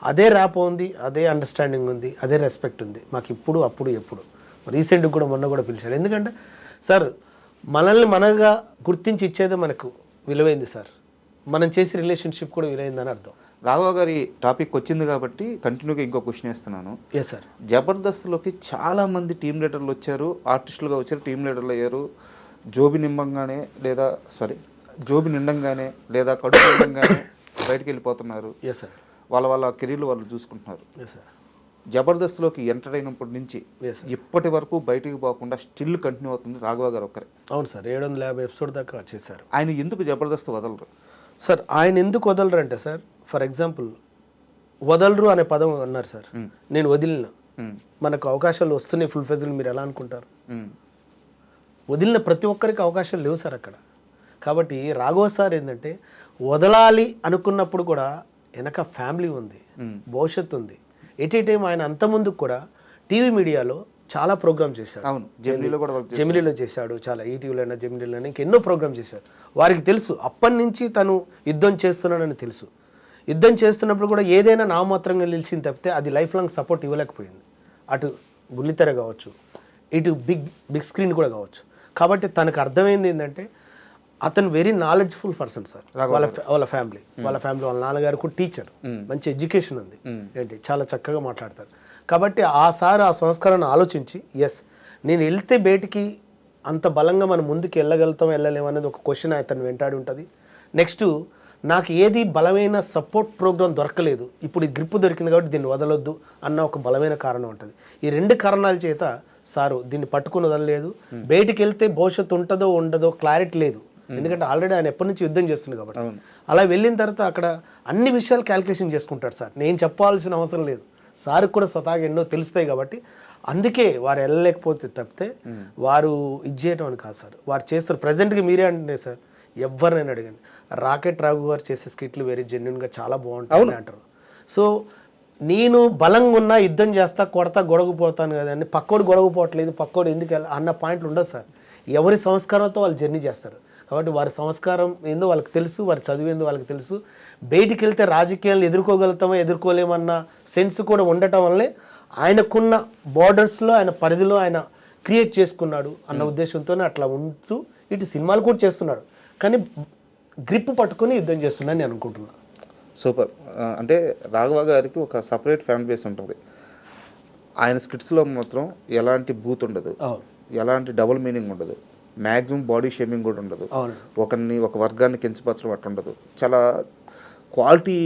అదే ర్యాప్ ఉంది, అదే అండర్స్టాండింగ్ ఉంది, అదే రెస్పెక్ట్ ఉంది మాకు ఇప్పుడు, అప్పుడు, ఎప్పుడు. రీసెంట్గా కూడా మొన్న కూడా పిలిచాడు. ఎందుకంటే సార్ మనల్ని మనగా గుర్తించి ఇచ్చేదే మనకు విలువైంది సార్, మనం చేసే రిలేషన్షిప్ కూడా విలువైందని అర్థం. రాఘవ గారి టాపిక్ వచ్చింది కాబట్టి కంటిన్యూగా ఇంకో క్వశ్చన్ వేస్తున్నాను. Yes sir. జబర్దస్త్లోకి చాలామంది టీం లీడర్లు వచ్చారు, ఆర్టిస్టులుగా వచ్చారు, టీం లీడర్లు అయ్యారు. జోబి నిండంగానే లేదా కడుపు నిండంగానే బయటికి వెళ్ళిపోతున్నారు. Yes sir. వాళ్ళ కెరీర్లు వాళ్ళు చూసుకుంటున్నారు. Yes sir. జబర్దస్త్లోకి ఎంటర్ అయినప్పటి నుంచి ఇప్పటి వరకు బయటికి పోకుండా స్టిల్ కంటిన్యూ అవుతుంది రాఘవ గారు ఒక్కరే. అవును సార్, 750 ఎపిసోడ్ దాకా చేశారు. ఆయన ఎందుకు జబర్దస్త్ వదలరు సార్? ఆయన ఎందుకు వదలరు అంటే సార్, ఫర్ ఎగ్జాంపుల్ వదలరు అనే పదం అన్నారు సార్, నేను వదిలిన. మనకు అవకాశాలు వస్తున్నాయి ఫుల్ ఫెజులు, మీరు ఎలా అనుకుంటారు? వదిలిన ప్రతి ఒక్కరికి అవకాశాలు లేవు సార్ అక్కడ. కాబట్టి రాఘవ సార్ ఏంటంటే వదలాలి అనుకున్నప్పుడు కూడా వెనక ఫ్యామిలీ ఉంది, భవిష్యత్తు ఉంది. ఎట్ ఏ టైం ఆయన అంతకుముందుకు కూడా టీవీ మీడియాలో చాలా ప్రోగ్రామ్ చేశాడు. అవును, జెమిలీలో చేశాడు, చాలా ఈటీవీలో జెమిలీలో ఇంకెన్నో ప్రోగ్రామ్ చేశాడు. వారికి తెలుసు అప్పటి నుంచి తను యుద్ధం చేస్తున్నానని తెలుసు. యుద్ధం చేస్తున్నప్పుడు కూడా ఏదైనా నామమాత్రంగా నిలిచింది తప్పితే అది లైఫ్ లాంగ్ సపోర్ట్ ఇవ్వలేకపోయింది. అటు బుల్లితెర కావచ్చు, ఇటు బిగ్ స్క్రీన్ కూడా కావచ్చు. కాబట్టి తనకు అర్థమైంది ఏంటంటే అతను వెరీ నాలెడ్జ్ఫుల్ పర్సన్ సార్. వాళ్ళ ఫ్యామిలీ వాళ్ళ నాన్నగారు కూడా టీచర్, మంచి ఎడ్యుకేషన్ ఉంది, ఏంటి చాలా చక్కగా మాట్లాడతారు. కాబట్టి ఆ సార్ ఆ సంస్కారాన్ని ఆలోచించి ఎస్ నేను వెళ్తే బయటికి అంత బలంగా మనం ముందుకు వెళ్ళగలుగుతాం వెళ్ళలేము అనేది ఒక క్వశ్చన్ అతను వెంటాడి ఉంటుంది. నెక్స్ట్ నాకు ఏది బలమైన సపోర్ట్ ప్రోగ్రామ్ దొరకలేదు, ఇప్పుడు ఈ గ్రిప్ దొరికింది కాబట్టి దీన్ని వదలొద్దు అన్న ఒక బలమైన కారణం ఉంటుంది. ఈ రెండు కారణాల చేత సారు దీన్ని పట్టుకుని వదలలేదు. బయటికి వెళ్తే భవిష్యత్తు ఉంటుందో ఉండదో క్లారిటీ లేదు, ఎందుకంటే ఆల్రెడీ ఆయన ఎప్పటి నుంచి యుద్ధం చేస్తుంది కాబట్టి. అలా వెళ్ళిన తర్వాత అక్కడ అన్ని విషయాలు క్యాల్కులేషన్ చేసుకుంటాడు సార్. నేను చెప్పాల్సిన అవసరం లేదు, సార్కి కూడా స్వతహాగా ఎన్నో తెలుస్తాయి. కాబట్టి అందుకే వారు వెళ్ళలేకపోతే తప్పితే వారు ఇది చేయటం అని కాదు సార్, వారు చేస్తారు. ప్రజెంట్గా మీరే అంటే సార్ ఎవరినైనా అడగండి, రాకెట్ రాఘు గారు చేసే స్కిట్లు వెరీ జెన్యున్గా చాలా బాగుంటాయి అంటారు. సో నేను బలంగా ఉన్నా యుద్ధం చేస్తా కొడతా గొడవపోతాను కదా అని పక్కోడు గొడవపోవట్లేదు, పక్కోడు ఎందుకు అన్న పాయింట్లు ఉండదు సార్. ఎవరి సంస్కారంతో వాళ్ళు జర్నీ చేస్తారు. కాబట్టి వారి సంస్కారం ఏందో వాళ్ళకి తెలుసు, వారి చదువు ఏందో వాళ్ళకి తెలుసు. బయటికి వెళ్తే రాజకీయాలను ఎదుర్కోగలుగుతామో ఎదుర్కోలేమన్న సెన్స్ కూడా ఉండటం వల్లే ఆయనకున్న బార్డర్స్లో ఆయన పరిధిలో ఆయన క్రియేట్ చేసుకున్నాడు అన్న ఉద్దేశంతోనే అట్లా ఉంటూ ఇటు సినిమాలు కూడా చేస్తున్నాడు. కానీ గ్రిప్ పట్టుకొని యుద్ధం చేస్తున్నాను నేను అనుకుంటున్నాను. సూపర్. అంటే రాఘవ గారికి ఒక సపరేట్ ఫ్యాన్ బేస్ ఉంటుంది. ఆయన స్కిట్స్లో మాత్రం ఎలాంటి బూత్ ఉండదు, ఎలాంటి డబుల్ మీనింగ్ ఉండదు, మ్యాక్సిమం బాడీ షేమింగ్ కూడా ఉండదు, ఒక వర్గాన్ని కించపరచడం అట్లా ఉండదు. చాలా క్వాలిటీ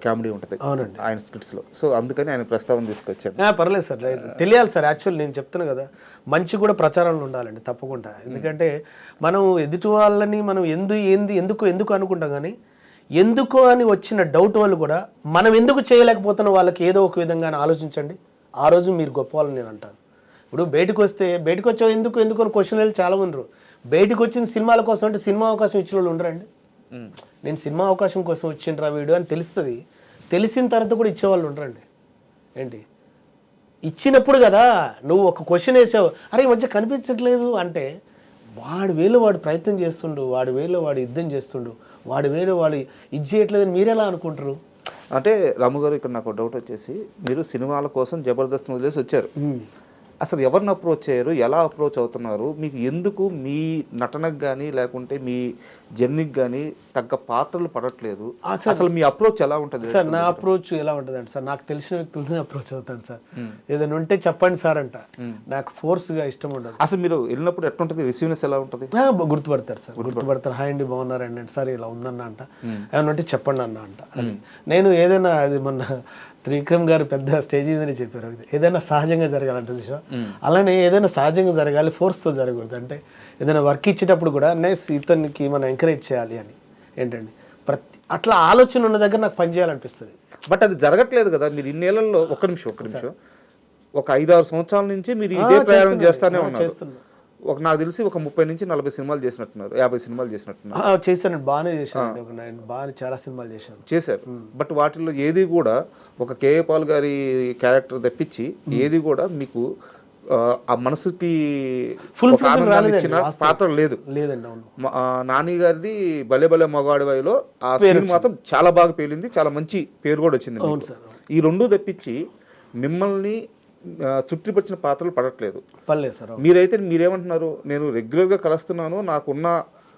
కామెడీ ఉంటుంది ఆయన స్కిట్స్లో. సో అందుకని ఆయన ప్రస్తావన తీసుకొచ్చాను. పర్లేదు సార్, తెలియాలి సార్. యాక్చువల్ నేను చెప్తాను కదా, మంచి కూడా ప్రచారంలో ఉండాలండి తప్పకుండా. ఎందుకంటే మనం ఎదుటి వాళ్ళని మనం ఎందుకు అనుకుంటాం, కానీ ఎందుకు అని వచ్చిన డౌట్ వాళ్ళు కూడా మనం ఎందుకు చేయలేకపోతున్న వాళ్ళకి ఏదో ఒక విధంగా ఆలోచించండి. ఆ రోజు మీరు గొప్ప వాళ్ళని నేను అంటాను. ఇప్పుడు బయటకు వచ్చావు ఎందుకు అని క్వశ్చన్ వాళ్ళు చాలా ఉండరు. బయటకు వచ్చిన సినిమాల కోసం అంటే సినిమా అవకాశం ఇచ్చిన వాళ్ళు ఉండరండి. నేను సినిమా అవకాశం కోసం వచ్చిండ్రా వీడియో అని తెలుస్తుంది, తెలిసిన తర్వాత కూడా ఇచ్చేవాళ్ళు ఉండరండి. ఏంటి ఇచ్చినప్పుడు కదా నువ్వు ఒక క్వశ్చన్ వేసావు, అరే ఈ మధ్య కనిపించట్లేదు అంటే వాడి వేలో వాడు ప్రయత్నం చేస్తుండు, వాడి వేలో వాడు యుద్ధం చేస్తుండు, వాడి వేలో వాడు ఇది చేయట్లేదని మీరెలా అనుకుంటారు? అంటే రాము గారు ఇక్కడ నాకు డౌట్ వచ్చేసి, మీరు సినిమాల కోసం జబర్దస్త్ వదిలేసి వచ్చారు, అసలు ఎవరిని అప్రోచ్ అయ్యారు, ఎలా అప్రోచ్ అవుతున్నారు, మీకు ఎందుకు మీ నటనకు కానీ లేకుంటే మీ జర్నీకి కానీ తగ్గ పాత్రలు పడట్లేదు, అసలు మీ అప్రోచ్ ఎలా ఉంటుంది? సార్ నా అప్రోచ్ ఎలా ఉంటుంది అంటే సార్, నాకు తెలిసిన వ్యక్తులతో అప్రోచ్ అవుతాను సార్. ఏదైనా ఉంటే చెప్పండి సార్ అంట. నాకు ఫోర్స్గా ఇష్టం ఉండదు. అసలు మీరు వెళ్ళినప్పుడు ఎట్లా ఉంటుంది, రిసీవ్నెస్ ఎలా ఉంటుంది? గుర్తుపడతారు సార్, గుర్తుపడతారు. హాయ్ అండి బాగున్నారండి అంటే, సార్ ఇలా ఉందన్న అంట, ఏమన్నా ఉంటే చెప్పండి అన్న అంట. నేను ఏదైనా, అది మొన్న త్రివిక్రమ్ గారు పెద్ద స్టేజ్ మీదనే చెప్పారు, ఏదైనా సహజంగా జరగాలంటే చూసా, అలానే ఏదైనా సహజంగా జరగాలి, ఫోర్స్తో జరగకూడదు. అంటే ఏదైనా వర్క్ ఇచ్చేటప్పుడు కూడా నెక్స్ట్ ఇతనికి మనం ఎంకరేజ్ చేయాలి అని ఏంటండి, అట్లా ఆలోచన ఉన్న దగ్గర నాకు పని చేయాలనిపిస్తుంది. బట్ అది జరగట్లేదు కదా. మీరు ఇన్నేళ్లలో ఒక్క నిమిషం ఒక 5-6 సంవత్సరాల నుంచి మీరు ఇదే ప్రయాణం చేస్తానే ఉన్నారు. నాకు తెలిసి ఒక 30 నుంచి 40 సినిమాలు చేసినట్టున్నారు, 50 సినిమాలు చేసినట్టున్నారు. చేశాను, బాగానే చేశాను, బాగా చాలా సినిమాలు చేశారు. బట్ వాటిల్లో ఏది కూడా ఒక కేఏ పాల్ గారి క్యారెక్టర్ తప్పించి ఏది కూడా మీకు ఆ మనసుకి ఫుల్ ఇచ్చిన పాత్ర లేదు. లేదండి. నాని గారిది భలే భలే మగాడివైలో ఆ పేరు మాత్రం చాలా బాగా పేలింది, చాలా మంచి పేరు కూడా వచ్చింది. ఈ రెండు తప్పించి మిమ్మల్ని తృప్తిపరిచిన పాత్రలు పడట్లేదు. మీరైతే మీరేమంటున్నారు, నేను రెగ్యులర్గా కలుస్తున్నాను, నాకున్న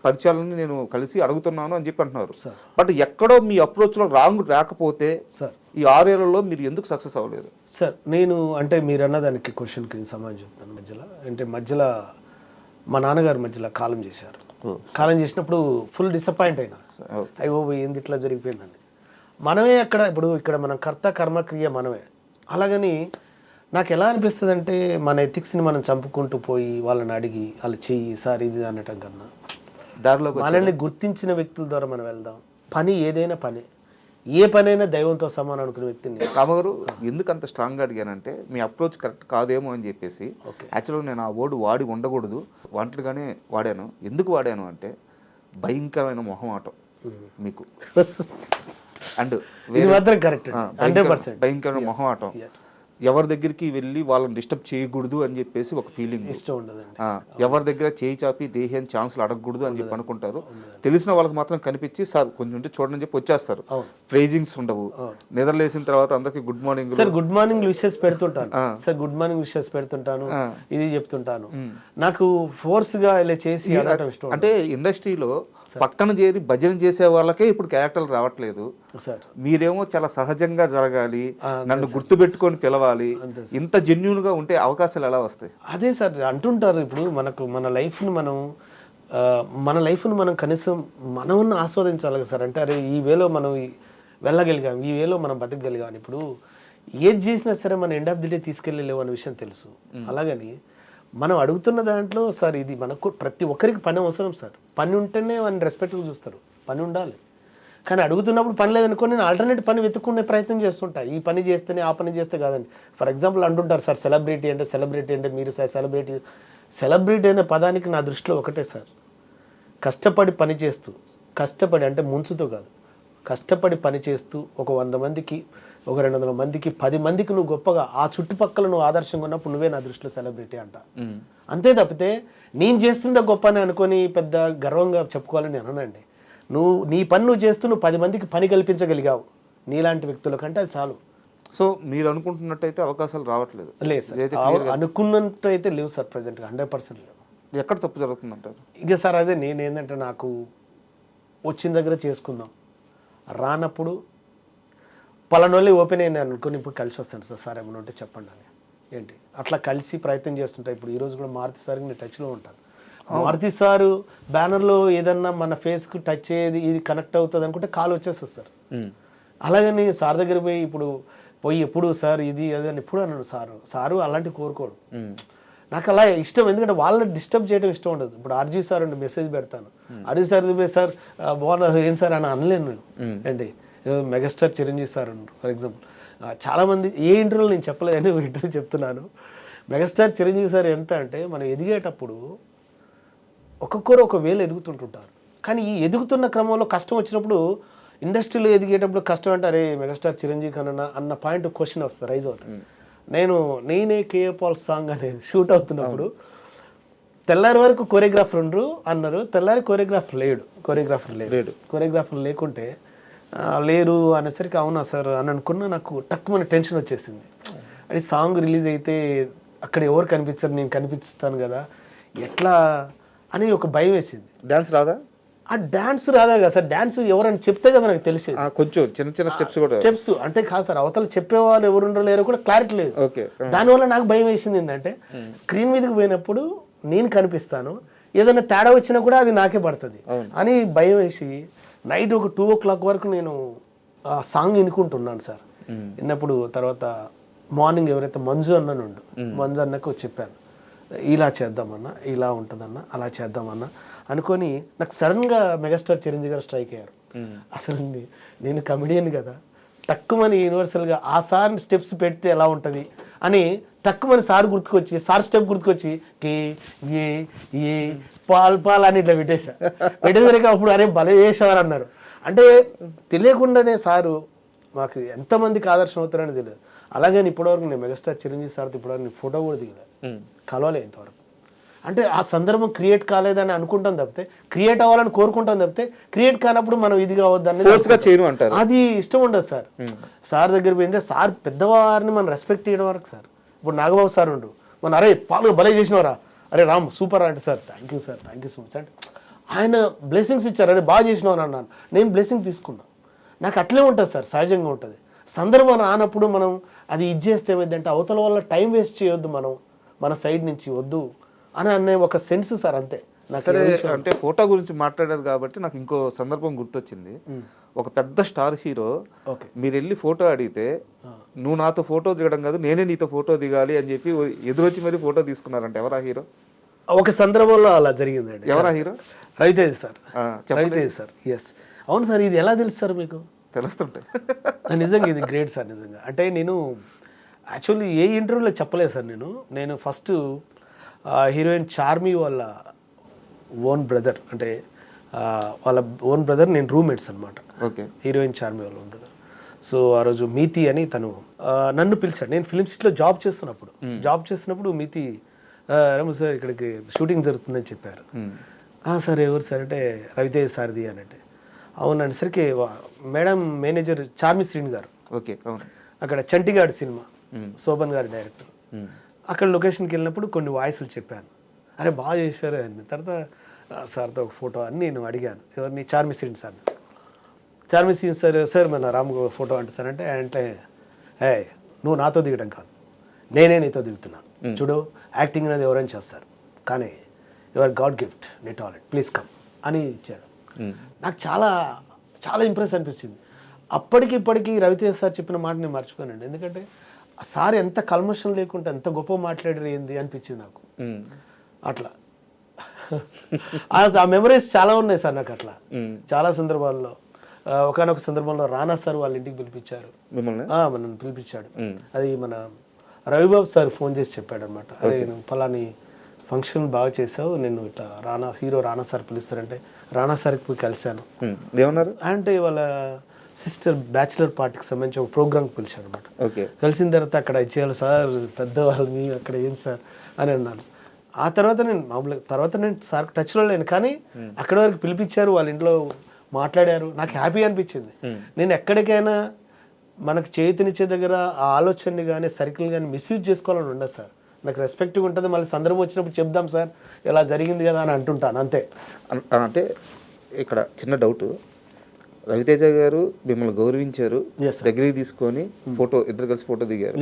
పరిచయాలను నేను కలిసి అడుగుతున్నాను అని చెప్పి అంటున్నారు. బట్ ఎక్కడో మీ అప్రోచ్లో రాంగ్ రాకపోతే ఈ 6 ఏళ్లలో మీరు ఎందుకు సక్సెస్ అవ్వలేదు? సార్ నేను అంటే మీరు అన్నదానికి క్వశ్చన్కి సమాధానం చెప్తాను. మధ్యలో మా నాన్నగారు మధ్యలో కాలం చేశారు. కాలం చేసినప్పుడు ఫుల్ డిసప్పాయింట్ అయినా, అయ్యో ఏంది ఇట్లా జరిగిపోయిందండి. మనమే అక్కడ, ఇప్పుడు ఇక్కడ మనం కర్త కర్మక్రియ మనమే. అలాగని నాకు ఎలా అనిపిస్తుంది అంటే, మన ఎథిక్స్ని మనం చంపుకుంటూ పోయి వాళ్ళని అడిగి వాళ్ళు చెయ్యి సార్ ఇది అనటం కన్నా, దారిలో మనల్ని గుర్తించిన వ్యక్తుల ద్వారా మనం వెళ్దాం. పని ఏదైనా పని, ఏ పనైనా దైవంతో సమానం అనుకునే వ్యక్తిని. రామగారు ఎందుకు అంత స్ట్రాంగ్గా అడిగానంటే, మీ అప్రోచ్ కరెక్ట్ కాదేమో అని చెప్పేసి. యాక్చువల్గా నేను ఆ వర్డ్ వాడి ఉండకూడదు, వాంటెడ్గానే వాడాను. ఎందుకు వాడాను అంటే, భయంకరమైన మొహమాటం మీకు. అండ్ మాత్రం కరెక్ట్, 100% భయంకరమైన మొహమాటం. ఎవరి దగ్గరికి వెళ్ళి వాళ్ళని డిస్టర్బ్ చేయకూడదు అని చెప్పేసి ఒక ఫీలింగ్, ఇష్టం ఉండదండి. ఎవరి దగ్గర చేయి చాపి దేహాన్ని ఛాన్సులు అడగకూడదు అని చెప్పి అనుకుంటారు. తెలిసిన వాళ్ళకి మాత్రం కనిపించి సార్ కొంచెం ఉంటే చూడని చెప్పి వచ్చేస్తారు. ప్రైజింగ్స్ ఉండవు. నిద్రలేసిన తర్వాత అందరికి good morning sir, good morning wishes పెడుతుంటాను సార్, గుడ్ మార్నింగ్ విషెస్ పెడుతుంటాను, ఇది చెప్తుంటాను. నాకు ఫోర్స్ గా ఇలా చేసి అంటే ఇండస్ట్రీలో పక్కన చేరి భజన చేసే వాళ్ళకే ఇప్పుడు క్యారెక్టర్లు రావట్లేదు. మీరేమో చాలా సహజంగా జరగాలి, నన్ను గుర్తుపెట్టుకొని పిలవాలి, ఇంత జెన్యూన్ గా ఉంటే అవకాశాలు ఎలా వస్తాయి? అదే సార్ అంటుంటారు. ఇప్పుడు మన లైఫ్ను మనం కనీసం మనం ఆస్వాదించాలి సార్. అంటే అరే ఈ వేలో మనం వెళ్ళగలిగాం, ఈ వేలో మనం బతకగలిగాం. ఇప్పుడు ఏది చేసినా సరే మన ఎండ్ ఆఫ్ ది డే తీసుకెళ్ళలేవు అనే విషయం తెలుసు. అలాగని మనం అడుగుతున్న దాంట్లో సార్, ఇది మనకు ప్రతి ఒక్కరికి పని అవసరం సార్. పని ఉంటేనే వాళ్ళని రెస్పెక్ట్గా చూస్తారు, పని ఉండాలి. కానీ అడుగుతున్నప్పుడు పని లేదనుకో, నేను ఆల్టర్నేట్ పని వెతుక్కునే ప్రయత్నం చేస్తుంటా. ఈ పని చేస్తేనే ఆ పని చేస్తే కాదండి. ఫర్ ఎగ్జాంపుల్ అంటుంటారు సార్, సెలబ్రిటీ అంటే మీరు సార్ సెలబ్రిటీ అనే పదానికి నా దృష్టిలో ఒకటే సార్, కష్టపడి పని చేస్తూ, కష్టపడి అంటే ముంచుతో కాదు, కష్టపడి పని చేస్తూ ఒక 100 మందికి, ఒక 200 మందికి, 10 మందికి నువ్వు గొప్పగా ఆ చుట్టుపక్కల నువ్వు ఆదర్శంగా ఉన్నప్పుడు నువ్వే నా దృష్టిలో సెలబ్రిటీ అంట. అంతే తప్పితే నేను చేస్తుండే గొప్ప అని అనుకొని పెద్ద గర్వంగా చెప్పుకోవాలని అనండి. నీ పని నువ్వు చేస్తూ నువ్వు 10 మందికి పని కల్పించగలిగావు నీలాంటి వ్యక్తుల కంటే అది చాలు. సో మీరు అనుకుంటున్నట్టయితే అవకాశాలు రావట్లేదు? లేదు సార్, అనుకున్నట్టు అయితే లేవు సార్, ప్రజెంట్గా 100% లేవు. ఎక్కడ తప్పు జరుగుతుందంటారు? ఇక సార్ అదే నేనేంటంటే, నాకు వచ్చిన దగ్గర చేసుకుందాం, రానప్పుడు పలానోళ్ళే ఓపెన్ అయినా అనుకుని ఇప్పుడు కలిసి వస్తాను సార్ ఏమైనా ఉంటే చెప్పండి అని. ఏంటి అట్లా కలిసి ప్రయత్నం చేస్తుంటా. ఇప్పుడు ఈరోజు కూడా మారుతి సార్కి నేను టచ్లో ఉంటాను. మారుతి సారు బ్యానర్లో ఏదన్నా మన ఫేస్కి టచ్ అయ్యేది, ఇది కనెక్ట్ అవుతుంది అనుకుంటే కాల్ వచ్చేస్తుంది సార్. అలాగని సార్ దగ్గర పోయి ఎప్పుడు సార్ ఇది అది అని ఎప్పుడు అన్నాడు సారు అలాంటివి కోరుకోడు. నాకు అలా ఇష్టం, ఎందుకంటే వాళ్ళని డిస్టర్బ్ చేయడం ఇష్టం ఉండదు. ఇప్పుడు ఆర్జీ సార్ అంటే మెసేజ్ పెడతాను, ఆర్జీ సార్ సార్ బాగున్నారు ఏం సార్ అని అనలేను నేను. ఏంటి మెగాస్టార్ చిరంజీవి సార్ అన్నారు ఫర్ ఎగ్జాంపుల్. చాలామంది ఏ ఇంటర్వ్యూలో నేను చెప్పలేదని ఇంటర్వ్యూ చెప్తున్నాను. మెగాస్టార్ చిరంజీవి సార్ ఎంత అంటే, మనం ఎదిగేటప్పుడు ఒక్కొక్కరు ఒక వేలు ఎదుగుతుంటుంటారు. కానీ ఈ ఎదుగుతున్న క్రమంలో కష్టం వచ్చినప్పుడు, ఇండస్ట్రీలో ఎదిగేటప్పుడు కష్టం అంటే అరే మెగాస్టార్ చిరంజీవి కన్నా అన్న పాయింట్ క్వశ్చన్ వస్తుంది, రైజ్ అవుతుంది. నేనే కేఏ పాల్ సాంగ్ అనేది షూట్ అవుతున్నప్పుడు తెల్లారి వరకు కొరియోగ్రాఫర్ ఉండరు అన్నారు. తెల్లారి కొరియోగ్రాఫర్ లేకుంటే లేరు అనేసరికి అవునా సార్ అని అనుకున్నా. నాకు టక్కుమని టెన్షన్ వచ్చేసింది. అది సాంగ్ రిలీజ్ అయితే అక్కడ ఎవరు కనిపించరు, నేను కనిపిస్తాను కదా, ఎట్లా అని ఒక భయం వేసింది. డాన్స్ రాదా? ఆ డాన్స్ రాదా కదా సార్, డాన్స్ ఎవరైనా చెప్తే కదా నాకు తెలిసేది. కొంచెం చిన్న చిన్న స్టెప్స్ కూడా. స్టెప్స్ అంటే కాదు సార్, అవతల చెప్పేవాళ్ళు ఎవరు ఉండలేరో కూడా క్లారిటీ లేదు. ఓకే. దానివల్ల నాకు భయం వేసింది ఏంటంటే స్క్రీన్ మీదకి పోయినప్పుడు నేను కనిపిస్తాను, ఏదైనా తేడా వచ్చినా కూడా అది నాకే పడుతుంది అని భయం వేసి నైట్ ఒక 2 o'clock వరకు నేను ఆ సాంగ్ వినుకుంటున్నాను సార్. విన్నప్పుడు తర్వాత మార్నింగ్ ఎవరైతే మంజు అన్ననుండు, మంజు అన్నకు చెప్పాను, ఇలా చేద్దామన్నా, ఇలా ఉంటుందన్నా, అలా చేద్దామన్నా అనుకొని నాకు సడన్గా మెగాస్టార్ చిరంజీవి గారు స్ట్రైక్ అయ్యారు. అసలు నేను కమెడియన్ కదా, టక్కుమని యూనివర్సల్గా ఆ సార్ స్టెప్స్ పెడితే ఎలా ఉంటుంది అని టక్కుమని సార్ గుర్తుకొచ్చి, సార్ స్టెప్ గుర్తుకొచ్చి కే ఏ ఏ పాల్ పాల్ అని ఇట్లా పెట్టేసరికి అప్పుడు అరే భలే చేసేవారు అన్నారు. అంటే తెలియకుండానే సారు మాకు ఎంతమందికి ఆదర్శం అవుతారని తెలియదు. అలాగే ఇప్పటివరకు నేను మెగాస్టార్ చిరంజీవి సార్తో ఇప్పటివరకు నేను ఫోటో కూడా దిగలేదు, కలవలే ఇంతవరకు. అంటే ఆ సందర్భం క్రియేట్ కాలేదని అనుకుంటాం తప్పితే, క్రియేట్ అవ్వాలని కోరుకుంటాం తప్పితే, క్రియేట్ కానప్పుడు మనం ఇది కావద్దని అది ఇష్టం ఉండదు సార్. సార్ దగ్గర పోయింటే సార్ పెద్దవారిని మనం రెస్పెక్ట్ చేయడం వరకు సార్. ఇప్పుడు నాగబాబు సార్ ఉండు, మన అరే పాలు భలే చేసినవరా, అరే రామ్ సూపర్ అంటే sir thank you sir, thank you so much అంటే ఆయన బ్లెస్సింగ్స్ ఇచ్చారు, అరే బాగా చేసినావు అని అన్నాను, నేను బ్లెస్సింగ్ తీసుకున్నా. నాకు అట్లే ఉంటుంది సార్, సహజంగా ఉంటుంది. సందర్భం రానప్పుడు మనం అది ఇచ్చేస్తే ఏమైందంటే అవతల వల్ల టైం వేస్ట్ చేయొద్దు, మనం మన సైడ్ నుంచి వద్దు అని అనే ఒక సెన్స్ సార్, అంతే. సరే, అంటే ఫోటో గురించి మాట్లాడారు కాబట్టి నాకు ఇంకో సందర్భం గుర్తొచ్చింది. ఒక పెద్ద స్టార్ హీరో మీరు వెళ్ళి ఫోటో అడిగితే, నువ్వు నాతో ఫోటో దిగడం కాదు నేనే నీతో ఫోటో దిగాలి అని చెప్పి ఎదురొచ్చి మరి ఫోటో తీసుకున్నారంటే ఎవరా హీరో? ఒక సందర్భంలో అలా జరిగిందండి. ఎవరా hero? Raviteja sir. Raviteja sir, yes అవును సార్. ఇది ఎలా తెలుసు సార్ మీకు? తెలుస్తుంటాయి. నిజంగా ఇది గ్రేట్ సార్ నిజంగా. అంటే నేను యాక్చువల్లీ ఏ ఇంటర్వ్యూలో చెప్పలేదు సార్. నేను ఫస్ట్ హీరోయిన్ చార్మి వాళ్ళ ఓన్ బ్రదర్, అంటే వాళ్ళ ఓన్ బ్రదర్, నేను రూమ్మేట్స్ అనమాట. ఓకే. హీరోయిన్ చార్మి వాళ్ళ ఓన్ బ్రదర్. సో ఆ రోజు మీతి అని తను నన్ను పిలిచాడు. నేను ఫిల్మ్ సిటీలో జాబ్ చేస్తున్నప్పుడు మీతి రమ సార్ ఇక్కడికి షూటింగ్ జరుగుతుందని చెప్పారు. సార్ ఎవరు సార్ అంటే రవితేజ్ సార్ది అని అంటే, అవునండి సరికి మేడం మేనేజర్ చార్మి శ్రీని గారు. ఓకే. అక్కడ చంటిగాడ్ సినిమా, శోభన్ గారి డైరెక్టర్. అక్కడ లొకేషన్కి వెళ్ళినప్పుడు కొన్ని వాయిస్లు చెప్పాను, అరే బాగా చేశారు అని. తర్వాత సార్తో ఒక ఫోటో అని నేను అడిగాను, ఎవరిని? చార్మి శ్రీని సార్. చార్మి శ్రీని సార్ మన రామ్ ఫోటో అంటే సార్ అంటే నువ్వు నాతో దిగడం కాదు, నేనే నీతో దిగుతున్నాను. చూడు, యాక్టింగ్ అనేది ఎవరైనా చేస్తారు, కానీ యువర్ గాడ్ గిఫ్ట్, నీ టాలెంట్, ప్లీజ్ కమ్ అని ఇచ్చాడు. నాకు చాలా చాలా ఇంప్రెస్ అనిపించింది. అప్పటికి ఇప్పటికీ రవితేజ్ సార్ చెప్పిన మాట నేను మర్చిపోయానండి. ఎందుకంటే సార్ ఎంత కల్మషం లేకుండా ఎంత గొప్ప మాట్లాడారు ఏంది అనిపించింది నాకు. అట్లా ఆ మెమరీస్ చాలా ఉన్నాయి సార్ నాకు. అట్లా చాలా సందర్భాల్లో, ఒకనొక సందర్భంలో రానా సార్ వాళ్ళ ఇంటికి పిలిపించారు, మనల్ని పిలిపించాడు. అది మన రవిబాబు సార్ ఫోన్ చేసి చెప్పాడు అనమాట, అరే నువ్వు ఫలాని ఫంక్షన్ బాగా చేసావు, నేను ఇట్లా హీరో రానా సార్ పిలుస్తారంటే రానా సార్కి పోయి కలిశాను. ఏమన్నారు అంటే వాళ్ళ సిస్టర్ బ్యాచిలర్ పార్టీకి సంబంధించి ఒక ప్రోగ్రామ్కి పిలిచాడు అనమాట. కలిసిన తర్వాత అక్కడ ఇచ్చేయాలి సార్, పెద్దవాళ్ళు మీ అక్కడ ఏం సార్ అని అన్నాను. ఆ తర్వాత నేను సార్ టచ్లో లేను, కానీ అక్కడి వరకు పిలిపించారు, వాళ్ళ ఇంట్లో మాట్లాడారు, నాకు హ్యాపీ అనిపించింది. నేను ఎక్కడికైనా మనకు చేతినిచ్చే దగ్గర ఆ ఆలోచనని కానీ సర్కిల్ కానీ మిస్యూజ్ చేసుకోవాలని ఉండదు సార్. నాకు రెస్పెక్ట్గా ఉంటుంది, మళ్ళీ సందర్భం వచ్చినప్పుడు చెప్దాం సార్ ఇలా జరిగింది కదా అని అంటుంటాను, అంతే. అంటే ఇక్కడ చిన్న డౌట్, రవితేజ గారు మిమ్మల్ని గౌరవించారు, దగ్గరికి తీసుకొని ఫోటో, ఇద్దరు కలిసి ఫోటో దిగారు.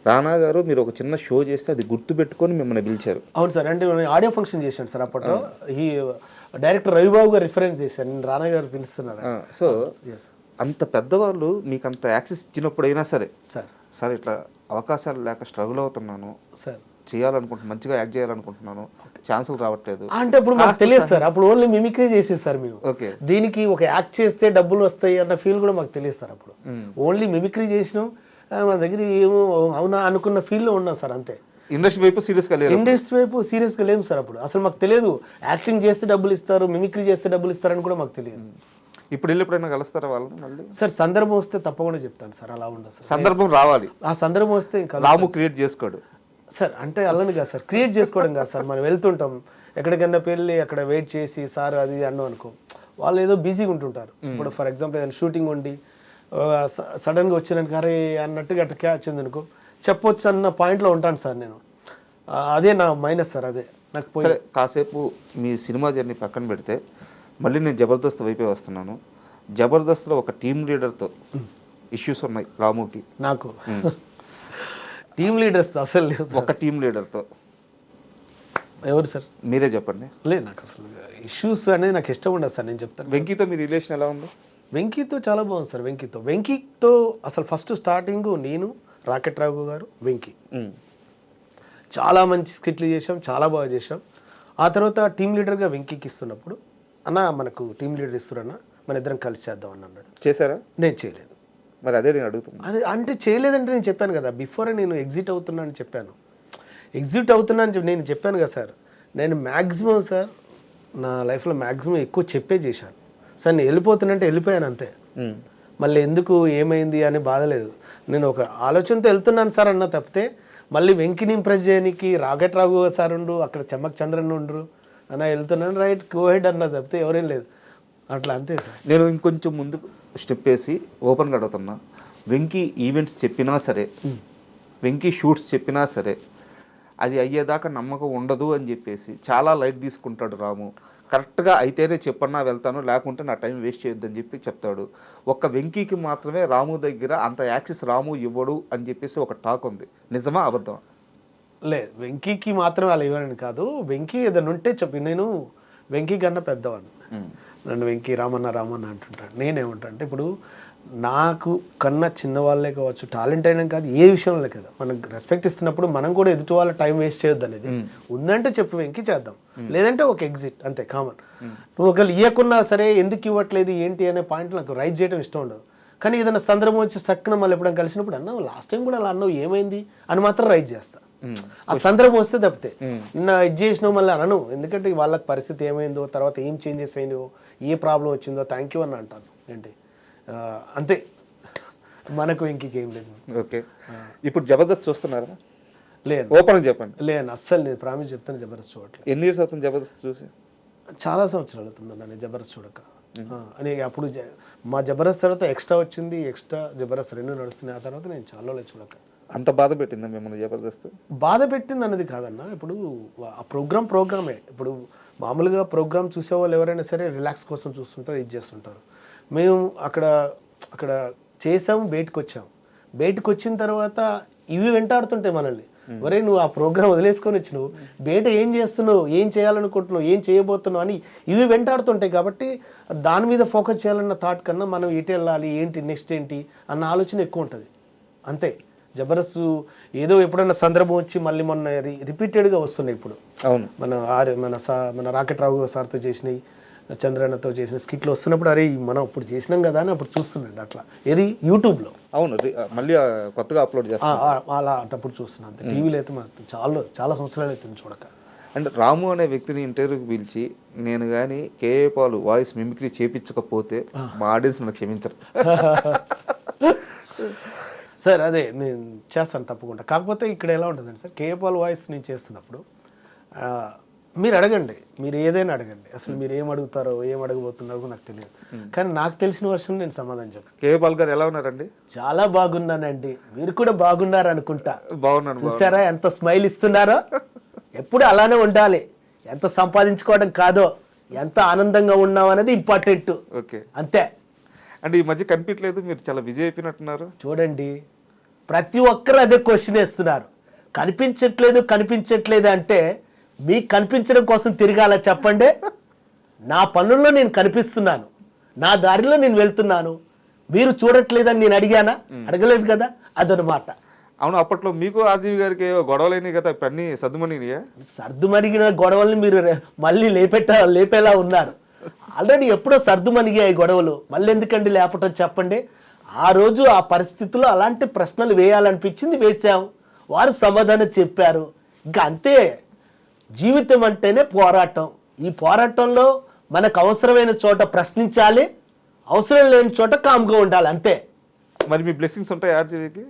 రానా గారు మీరు ఒక చిన్న షో చేస్తే అది గుర్తు పెట్టుకొని మిమ్మల్ని పిలిచారు. అవును సార్, అంటే ఆడియో ఫంక్షన్ చేశాను సార్ అప్పట్లో. ఈ డైరెక్టర్ రవిబాబు గారు రిఫరెన్స్ చేశాను, నేను రానా గారు పిలుస్తున్నారు. సో అంత పెద్దవాళ్ళు మీకు అంత యాక్సెస్ ఇచ్చినప్పుడు అయినా సరే సార్ ఇట్లా అవకాశాలు లేక స్ట్రగుల్ అవుతున్నాను సార్, చేయాలనుకుంటున్నాను, మంచిగా యాక్ట్ చేయాలనుకుంటున్నాను, ఛాన్సులు రావట్లేదు అంటే అప్పుడు మాకు తెలియదు సార్. అప్పుడు ఓన్లీ మిమిక్రీ చేసేది సార్ మేము. ఓకే. దీనికి ఒక యాక్ట్ చేస్తే డబ్బులు వస్తాయి అన్న ఫీల్ కూడా మాకు తెలియదు సార్. అప్పుడు ఓన్లీ మిమిక్రీ చేసినాం, మా దగ్గర ఏమో అవునా అనుకున్న ఫీల్లో ఉన్నాం సార్, అంతే. ఇండస్ట్రీ వైపు సీరియస్గా లేము సార్. అప్పుడు అసలు మాకు తెలియదు యాక్టింగ్ చేస్తే డబ్బులు ఇస్తారు, మిమిక్రీ చేస్తే డబ్బులు ఇస్తారని కూడా మాకు తెలియదు. ఇప్పుడు వెళ్ళి ఎప్పుడైనా కలుస్తారా వాళ్ళని మళ్ళీ? సార్ సందర్భం వస్తే తప్పకుండా చెప్తాను సార్, అలా ఉండదు సార్. సందర్భం రావాలి, ఆ సందర్భం వస్తే ఇంకా రాము క్రియేట్ చేసుకోడు సార్. అంటే అల్లని కాదు సార్, క్రియేట్ చేసుకోవడం కాదు సార్. మనం వెళ్తుంటాం ఎక్కడికన్నా వెళ్ళి అక్కడ వెయిట్ చేసి సార్ అది అన్నాం అనుకో, వాళ్ళు ఏదో బిజీగా ఉంటుంటారు. ఇప్పుడు ఫర్ ఎగ్జాంపుల్ ఏదైనా షూటింగ్ ఉండి సడన్గా వచ్చినాక అరే అన్నట్టుగా అట్లా క్యాచ్ ఉంది అనుకో, చెప్పొచ్చు అన్న పాయింట్లో ఉంటాను సార్ నేను. అదే నా మైనస్ సార్, అదే నాకు పోయి. సరే కాసేపు మీ సినిమా జర్నీ పక్కన పెడితే మళ్ళీ నేను జబర్దస్త్ వైపే వస్తున్నాను. జబర్దస్త్లో ఒక టీమ్ లీడర్తో ఇష్యూస్ ఉన్నాయి రాముకి. నాకు టీమ్ లీడర్స్ అసలు లేవు సార్. ఒక టీమ్ లీడర్తో ఎవరు సార్? మీరే చెప్పండి. లేదు, నాకు అసలు ఇష్యూస్ అనేది నాకు ఇష్టం ఉండదు సార్. నేను చెప్తాను. వెంకీతో మీ రిలేషన్ ఎలా ఉంది? వెంకీతో చాలా బాగుంది సార్. వెంకీతో అసలు ఫస్ట్ స్టార్టింగ్ నేను, రాకెట్ రాఘు గారు, వెంకీ చాలా మంచి స్కిట్లు చేసాం, చాలా బాగా చేసాం. ఆ తర్వాత టీమ్ లీడర్గా వెంకీకి ఇస్తున్నప్పుడు, అన్న మనకు టీమ్ లీడర్ ఇస్తున్నా, మన ఇద్దరం కలిసి చేద్దాం అని అన్నాడు. చేశారా? నేను చేయలేదు. మరి అదే నేను అడుగుతున్నాను. అది అంటే చేయలేదంటే నేను చెప్పాను కదా, బిఫోరే నేను ఎగ్జిట్ అవుతున్నా అని చెప్పాను. ఎగ్జిట్ అవుతున్నా అని నేను చెప్పాను కదా సార్. నేను మ్యాక్సిమం సార్ నా లైఫ్లో మ్యాక్సిమం ఎక్కువ చెప్పే చేశాను సార్. నేను వెళ్ళిపోతున్నంటే వెళ్ళిపోయాను అంతే. మళ్ళీ ఎందుకు ఏమైంది అని బాధలేదు. నేను ఒక ఆలోచనతో వెళ్తున్నాను సార్ అన్న తప్పితే, మళ్ళీ వెంకిని ఇంప్రెస్ చేయడానికి రాకెట్ రాఘు సార్ ఉండు, అక్కడ చెమ్మక్ చంద్రన్ ఉండ్రు అన్న, వెళ్తున్నాను రైట్ గో హెడ్ అన్న తప్పితే ఎవరేం లేదు. అట్లా అంతే సార్. నేను ఇంకొంచెం ముందుకు స్టెప్ వేసి ఓపెన్గా అడుగుతున్నా. వెంకీ ఈవెంట్స్ చెప్పినా సరే, వెంకీ షూట్స్ చెప్పినా సరే, అది అయ్యేదాకా నమ్మకం ఉండదు అని చెప్పేసి చాలా లైట్ తీసుకుంటాడు రాము. కరెక్ట్గా అయితేనే చెప్పన్నా వెళ్తాను, లేకుంటే నా టైం వేస్ట్ చేయొద్దని చెప్పి చెప్తాడు. ఒక్క వెంకీకి మాత్రమే రాము దగ్గర అంత యాక్సెస్ రాము ఇవ్వడు అని చెప్పేసి ఒక టాక్ ఉంది. నిజమా అబద్ధమా? లేదు, వెంకీకి మాత్రం అలా ఇవ్వనని కాదు. వెంకీ ఏదైనా ఉంటే చెప్పి, నేను వెంకీ కన్నా పెద్దవాడిని. నన్ను వెంకీ రామన్న అంటుంటాడు. నేనేమంటా అంటే, ఇప్పుడు నాకు కన్నా చిన్నవాళ్ళే కావచ్చు, టాలెంట్ అయినా కాదు, ఏ విషయంలో కదా మనకు రెస్పెక్ట్ ఇస్తున్నప్పుడు మనం కూడా ఎదుటి వాళ్ళ టైం వేస్ట్ చేయొద్దు అనేది ఉందంటే చెప్పు, వెంకీ చేద్దాం, లేదంటే ఒక ఎగ్జిట్ అంతే, కామన్. నువ్వు ఒకవేళ ఇవ్వకున్నా సరే ఎందుకు ఇవ్వట్లేదు ఏంటి అనే పాయింట్ నాకు రైజ్ చేయడం ఇష్టం ఉండదు. కానీ ఏదైనా సందర్భం వచ్చి స్టక్కున మళ్ళీ ఎప్పుడైనా కలిసినప్పుడు అన్నావు లాస్ట్ టైం కూడా అలా అన్నావు ఏమైంది అని మాత్రం రైజ్ చేస్తా. ఆ సందర్భం వస్తే తప్పితే నిన్న ఇది చేసినావు మళ్ళీ అనను. ఎందుకంటే వాళ్ళకి పరిస్థితి ఏమైందో, తర్వాత ఏం చేంజెస్ అయినాయో, ఏ ప్రాబ్లం వచ్చిందో థ్యాంక్ యూ అని అంటాను. ఏంటి అంతే, మనకు ఇంకేం లేదు. ఓకే, ఇప్పుడు జబర్దస్త్ చూస్తున్నారా? లేదు, ఓపెన్ చెప్పండి. లేదు అస్సలు లేదు, ప్రామిస్ చెప్తాను. జబర్దస్త్ చూడట్లేదు. ఎన్ని ఇయర్స్ అవుతుంది జబర్దస్త్ చూసి? చాలా సంవత్సరాలు అవుతుందన్న నేను జబర్దస్త్ చూడక. అని అప్పుడు మా జబర్దస్త్ తర్వాత ఎక్స్ట్రా వచ్చింది, ఎక్స్ట్రా జబర్దస్త్ 2 నడుస్తున్నాయి. ఆ తర్వాత నేను చాలా చూడక. అంత బాధ పెట్టిందా మిమ్మల్ని జబర్దస్త్? బాధ పెట్టింది అన్నది కాదన్న. ఇప్పుడు ఆ ప్రోగ్రామే. ఇప్పుడు మామూలుగా ప్రోగ్రామ్ చూసేవాళ్ళు ఎవరైనా సరే రిలాక్స్ కోసం చూస్తుంటారు, ఇది చేస్తుంటారు. మేము అక్కడ చేసాము, బయటకు వచ్చాము. బయటకు వచ్చిన తర్వాత ఇవి వెంటాడుతుంటాయి మనల్ని. ఒరే నువ్వు ఆ ప్రోగ్రామ్ వదిలేసుకొని వచ్చినావు, బయట ఏం చేస్తున్నావు, ఏం చేయాలనుకుంటున్నావు, ఏం చేయబోతున్నావు అని ఇవి వెంటాడుతుంటాయి. కాబట్టి దాని మీద ఫోకస్ చేయాలన్న థాట్ కన్నా మనం ఎటు వెళ్ళాలి, ఏంటి నెక్స్ట్ ఏంటి అన్న ఆలోచన ఎక్కువ ఉంటుంది అంతే. జబర్దస్త్ ఏదో ఎప్పుడైనా సందర్భం వచ్చి మళ్ళీ మొన్న రిపీటెడ్గా వస్తున్నాయి. ఇప్పుడు అవును, మన రాకెట్ రావు సార్తో చేసినవి, చంద్రన్నతో చేసిన స్కిట్లు వస్తున్నప్పుడు అరే మనం ఇప్పుడు చేసినాం కదా అని అప్పుడు చూస్తున్నాండి. అట్లా ఏది యూట్యూబ్లో. అవును, మళ్ళీ కొత్తగా అప్లోడ్ చేస్తాను అలా అప్పుడు చూస్తున్నాను అంతే. టీవీలో అయితే చాలా సంవత్సరాలు అవుతుంది చూడక. అండ్ రాము అనే వ్యక్తిని ఇంటర్వ్యూకి పిలిచి నేను కానీ కేఏ పాల్ వాయిస్ మిమిక్రీ చేయించకపోతే మా ఆడియన్స్ నన్ను క్షమించరు. సార్ అదే నేను చేస్తాను తప్పకుండా. కాకపోతే ఇక్కడ ఎలా ఉంటుందండి సార్, కేఏ పాల్ వాయిస్ నేను చేస్తున్నప్పుడు మీరు అడగండి, మీరు ఏదైనా అడగండి, అసలు మీరు ఏం అడుగుతారో ఏం అడగబోతున్నారో నాకు తెలియదు. కానీ నాకు తెలిసిన వర్షన్ నేను సమాధానం చెప్పాను. కేఏ పాల్ గారు ఎలా ఉన్నారండి? చాలా బాగున్నానండి, మీరు కూడా బాగున్నారు అనుకుంటా. బాగున్నాను. చూసారా ఎంత స్మైల్ ఇస్తున్నారో? ఎప్పుడు అలానే ఉండాలి. ఎంత సంపాదించుకోవడం కాదో, ఎంత ఆనందంగా ఉన్నాం అనేది ఇంపార్టెంట్. ఓకే, అంతే. అంటే ఈ మధ్య కనిపించలేదు, మీరు చాలా బిజీ అయిపోయినట్టున్నారు. చూడండి, ప్రతి ఒక్కరు అదే క్వశ్చన్ వేస్తున్నారు. కనిపించట్లేదు అంటే మీకు కనిపించడం కోసం తిరగాల చెప్పండి. నా పనుల్లో నేను కనిపిస్తున్నాను, నా దారిలో నేను వెళ్తున్నాను, మీరు చూడట్లేదని నేను అడిగానా? అడగలేదు కదా, అదనమాట. అవును, అప్పట్లో మీకు ఆర్జీవి గారికి గొడవలైనవి కదా, అన్నీ సర్దుమణిగిన గొడవల్ని మీరు మళ్ళీ లేపేలా ఉన్నారు. ఆల్రెడీ ఎప్పుడో సర్దుమణిగాయి గొడవలు, మళ్ళీ ఎందుకండి లేపటం చెప్పండి. ఆ రోజు ఆ పరిస్థితుల్లో అలాంటి ప్రశ్నలు వేయాలనిపించింది, వేసాం, వారు సమాధానం చెప్పారు. ఇంకా అంతే. జీవితం అంటేనే పోరాటం. ఈ పోరాటంలో మనకు అవసరమైన చోట ప్రశ్నించాలి, అవసరం లేని చోట కామ్గా ఉండాలి, అంతే. మరి మీ బ్లెస్సింగ్స్ ఉంటాయి ఆర్జీవికి?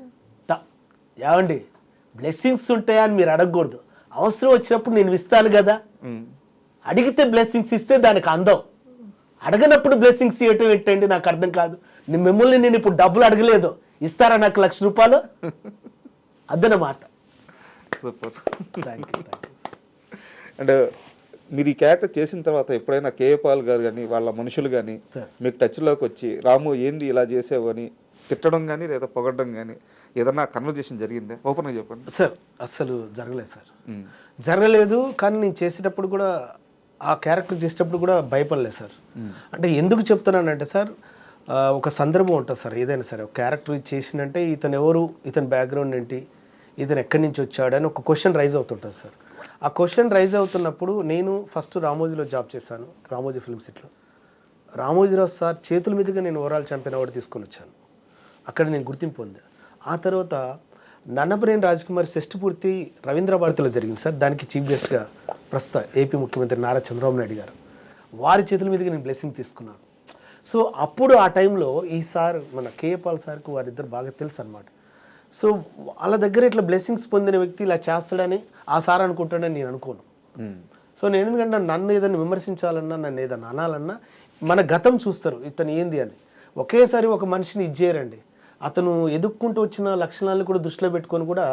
ఏమండి, బ్లెస్సింగ్స్ ఉంటాయా అని మీరు అడగకూడదు. అవసరం వచ్చినప్పుడు నేను ఇస్తాను కదా. అడిగితే బ్లెస్సింగ్స్ ఇస్తే దానికి అందం, అడగనప్పుడు బ్లెస్సింగ్స్ ఇవ్వటం ఏంటండి? నాకు అర్థం కాదు. మిమ్మల్ని నేను ఇప్పుడు డబ్బులు అడగలేదు, ఇస్తారా నాకు 1,00,000 రూపాయలు? అదనమాట. సూపర్. థ్యాంక్ యూ అండ్ మీరు ఈ క్యారెక్టర్ చేసిన తర్వాత ఎప్పుడైనా కేఏ పాల్ గారు కానీ వాళ్ళ మనుషులు కానీ సార్. మీకు టచ్లోకి వచ్చి రాము ఏంది ఇలా చేసావు అని తిట్టడం కానీ లేదా పొగడడం కానీ ఏదన్నా కన్వర్జేషన్ జరిగిందా? ఓపెన్గా చెప్పండి. సార్ అస్సలు జరగలేదు సార్, జరగలేదు. కానీ నేను చేసేటప్పుడు కూడా ఆ క్యారెక్టర్ చేసేటప్పుడు కూడా భయపడలేదు సార్. అంటే ఎందుకు చెప్తున్నానంటే సార్, ఒక సందర్భం ఉంటుంది సార్. ఏదైనా సరే ఒక క్యారెక్టర్ చేసినంటే ఇతను ఎవరు, ఇతని బ్యాక్గ్రౌండ్ ఏంటి, ఇతను ఎక్కడి నుంచి వచ్చాడు అని ఒక క్వశ్చన్ రైజ్ అవుతుంటుంది సార్. ఆ క్వశ్చన్ రైజ్ అవుతున్నప్పుడు నేను ఫస్ట్ రామోజీలో జాబ్ చేశాను, రామోజీ ఫిల్మ్ సిటీలో. రామోజీరావు సార్ చేతుల మీదుగా నేను ఓవరాల్ ఛాంపియన్ అవార్డు తీసుకొని వచ్చాను. అక్కడ నేను గుర్తింపు పొందా. ఆ తర్వాత నన్నపనేని రాజకుమారి షష్ఠి పూర్తి రవీంద్ర భారతిలో జరిగింది సార్. దానికి చీఫ్ గెస్ట్గా ప్రస్తుత ఏపీ ముఖ్యమంత్రి నారా చంద్రబాబు నాయుడు గారు, వారి చేతుల మీదుగా నేను బ్లెస్సింగ్ తీసుకున్నాను. సో అప్పుడు ఆ టైంలో ఈ సార్ మన కేఏ పాల్ సార్కు వారిద్దరు బాగా తెలుసు అనమాట. సో వాళ్ళ దగ్గర ఇట్లా బ్లెస్సింగ్స్ పొందిన వ్యక్తి ఇలా చేస్తాడని ఆ సార్ అనుకుంటాడని నేను అనుకోను. సో నేను ఎందుకంటే నన్ను ఏదైనా విమర్శించాలన్నా, నన్ను ఏదైనా అనాలన్నా మన గతం చూస్తారు, ఇతను ఏంది అని. ఒకేసారి ఒక మనిషిని ఇచ్చేయరండి. అతను ఎదుక్కుంటూ వచ్చిన లక్షణాలను కూడా దృష్టిలో పెట్టుకొని కూడా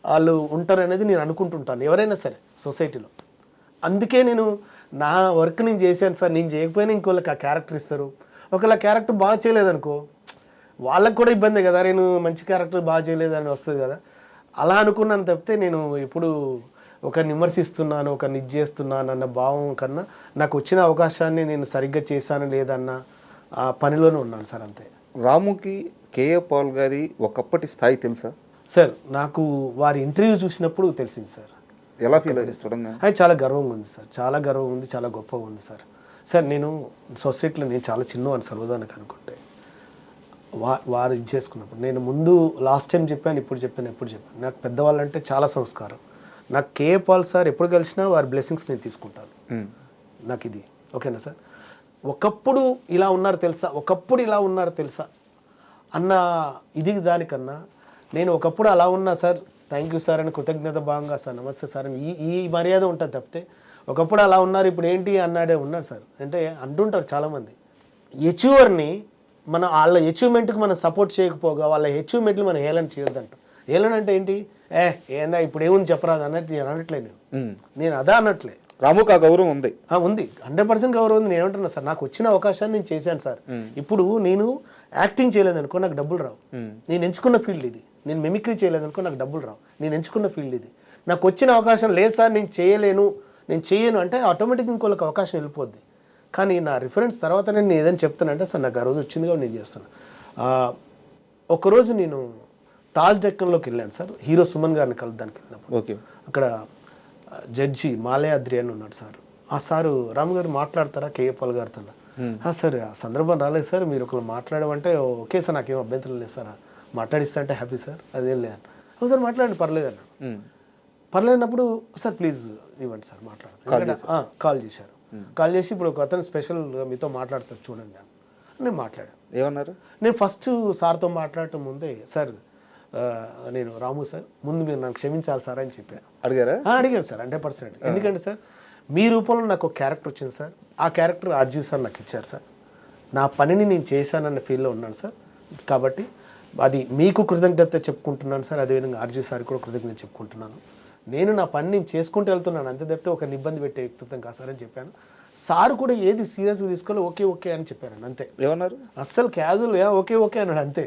వాళ్ళు ఉంటారు అనేది నేను అనుకుంటుంటాను, ఎవరైనా సరే సొసైటీలో. అందుకే నేను నా వర్క్ నేను చేశాను సార్. నేను చేయకపోయినా ఇంకోళ్ళకి ఆ క్యారెక్టర్ ఇస్తారు. ఒకవేళ క్యారెక్టర్ బాగా చేయలేదనుకో వాళ్ళకు కూడా ఇబ్బంది కదా, నేను మంచి క్యారెక్టర్ బాగా చేయలేదని వస్తుంది కదా. అలా అనుకున్నాను తప్పితే నేను ఎప్పుడు ఒకరిని విమర్శిస్తున్నాను, ఒకరిని ఇది చేస్తున్నాను అన్న భావం కన్నా నాకు వచ్చిన అవకాశాన్ని నేను సరిగ్గా చేశాను లేదన్న ఆ పనిలోనే ఉన్నాను సార్, అంతే. రాముకి కేఏ పాల్ గారి ఒకప్పటి స్థాయి తెలుసా సార్? నాకు వారి ఇంటర్వ్యూ చూసినప్పుడు తెలిసింది సార్. ఎలా ఫీల్ అయ్యి చూడంగా? అది చాలా గర్వంగా ఉంది సార్, చాలా గర్వం ఉంది, చాలా గొప్పగా ఉంది సార్. సార్ నేను సొసైటీలో నేను చాలా చిన్నవాడిని సర్వదానికి అనుకుంటే, వారు ఇది చేసుకున్నప్పుడు నేను ముందు లాస్ట్ టైం చెప్పాను, ఇప్పుడు చెప్పాను. నాకు పెద్దవాళ్ళంటే చాలా సంస్కారం. నాకు కేఏ పాల్ సార్ ఎప్పుడు కలిసినా వారి బ్లెస్సింగ్స్ నేను తీసుకుంటాను. నాకు ఇది ఓకేనా సార్? ఒకప్పుడు ఇలా ఉన్నారు తెలుసా అన్న ఇది దానికన్నా నేను ఒకప్పుడు అలా ఉన్నా సార్, థ్యాంక్ యూ సార్ అని కృతజ్ఞత భాగంగా సార్ నమస్తే సార్ అని ఈ మర్యాద ఉంటుంది తప్పితే ఒకప్పుడు అలా ఉన్నారు ఇప్పుడు ఏంటి అన్నాడే ఉన్నారు సార్. అంటే అంటుంటారు చాలామంది, అచీవర్ని మన వాళ్ళ అచీవ్మెంట్కి మనం సపోర్ట్ చేయకపోగా వాళ్ళ అచీవ్మెంట్లు మనం హేళన చేయొద్దంట. హేళన అంటే ఏంటి, ఏందా ఇప్పుడు ఏముంది చెప్పరాదు అన్నట్టు నేను అనట్లే. నేను అదా అనట్లే. రాముకు ఆ గౌరవం ఉంది, 100% గౌరవం ఉంది. నేను ఏమంటున్నా సార్, నాకు వచ్చిన అవకాశాన్ని నేను చేశాను సార్. ఇప్పుడు నేను యాక్టింగ్ చేయలేదనుకో నాకు డబ్బులు రావు. నేను ఎంచుకున్న ఫీల్డ్ ఇది. నేను మిమిక్రీ చేయలేదనుకో నాకు డబ్బులు రావు. నేను ఎంచుకున్న ఫీల్డ్ ఇది. నాకు వచ్చిన అవకాశం లేదు సార్, నేను చేయను అంటే ఆటోమేటిక్గా ఇంకోళ్ళకి అవకాశం వెళ్ళిపోద్ది. కానీ నా రిఫరెన్స్ తర్వాత నేను ఏదైనా చెప్తానంటే సార్ నాకు ఆ రోజు వచ్చింది కాబట్టి నేను చేస్తాను. ఒకరోజు నేను తాజ్ డెక్కన్లోకి వెళ్ళాను సార్, హీరో సుమన్ గారిని కలుద్దానికి వెళ్ళినప్పుడు. ఓకే. అక్కడ జడ్జి మాలయాద్రి అని ఉన్నాడు సార్. ఆ సారు రామ్ గారు మాట్లాడతారా కేఏ పాల్ గారితో? సార్ ఆ సందర్భం రాలేదు సార్, మీరు ఒకరు మాట్లాడమంటే ఓకే సార్, నాకేం అభ్యంతరం లేదు సార్, మాట్లాడిస్తా అంటే హ్యాపీ సార్, అదేం లేదన్న. ఒకసారి మాట్లాడండి పర్లేదు అన్న. పర్లేనప్పుడు సార్ ప్లీజ్ ఇవ్వండి సార్ మాట్లాడతాను. కాల్ చేశారు. కాల్ చేసి ఇప్పుడు ఒక అతను స్పెషల్ మీతో మాట్లాడతారు చూడండి అని నేను మాట్లాడాను. ఏమన్నారు? నేను ఫస్ట్ సార్తో మాట్లాడటం ముందే సార్ నేను రాము సార్ ముందు మీరు నన్ను క్షమించాలి సార్ అని చెప్పాను. అడిగారా? అడిగాను సార్ 100%. ఎందుకంటే సార్ మీ రూపంలో నాకు ఒక క్యారెక్టర్ వచ్చింది సార్, ఆ క్యారెక్టర్ ఆర్జీవి సార్ నాకు ఇచ్చారు సార్. నా పనిని నేను చేశానన్న ఫీల్లో ఉన్నాను సార్. కాబట్టి అది మీకు కృతజ్ఞత చెప్పుకుంటున్నాను సార్, అదేవిధంగా ఆర్జీవి సార్ కూడా కృతజ్ఞత చెప్పుకుంటున్నాను. నేను నా పని నేను చేసుకుంటూ వెళ్తున్నాను, అంతే తప్పితే ఒకరిని ఇబ్బంది పెట్టే వ్యక్తిత్వం కాదు సార్ అని చెప్పాను. సార్ కూడా ఏది సీరియస్గా తీసుకోవాలి, ఓకే అని చెప్పాను అంతే. ఏమన్నారు? అస్సలు క్యాజువల్ ఓకే అన్నాడు అంతే,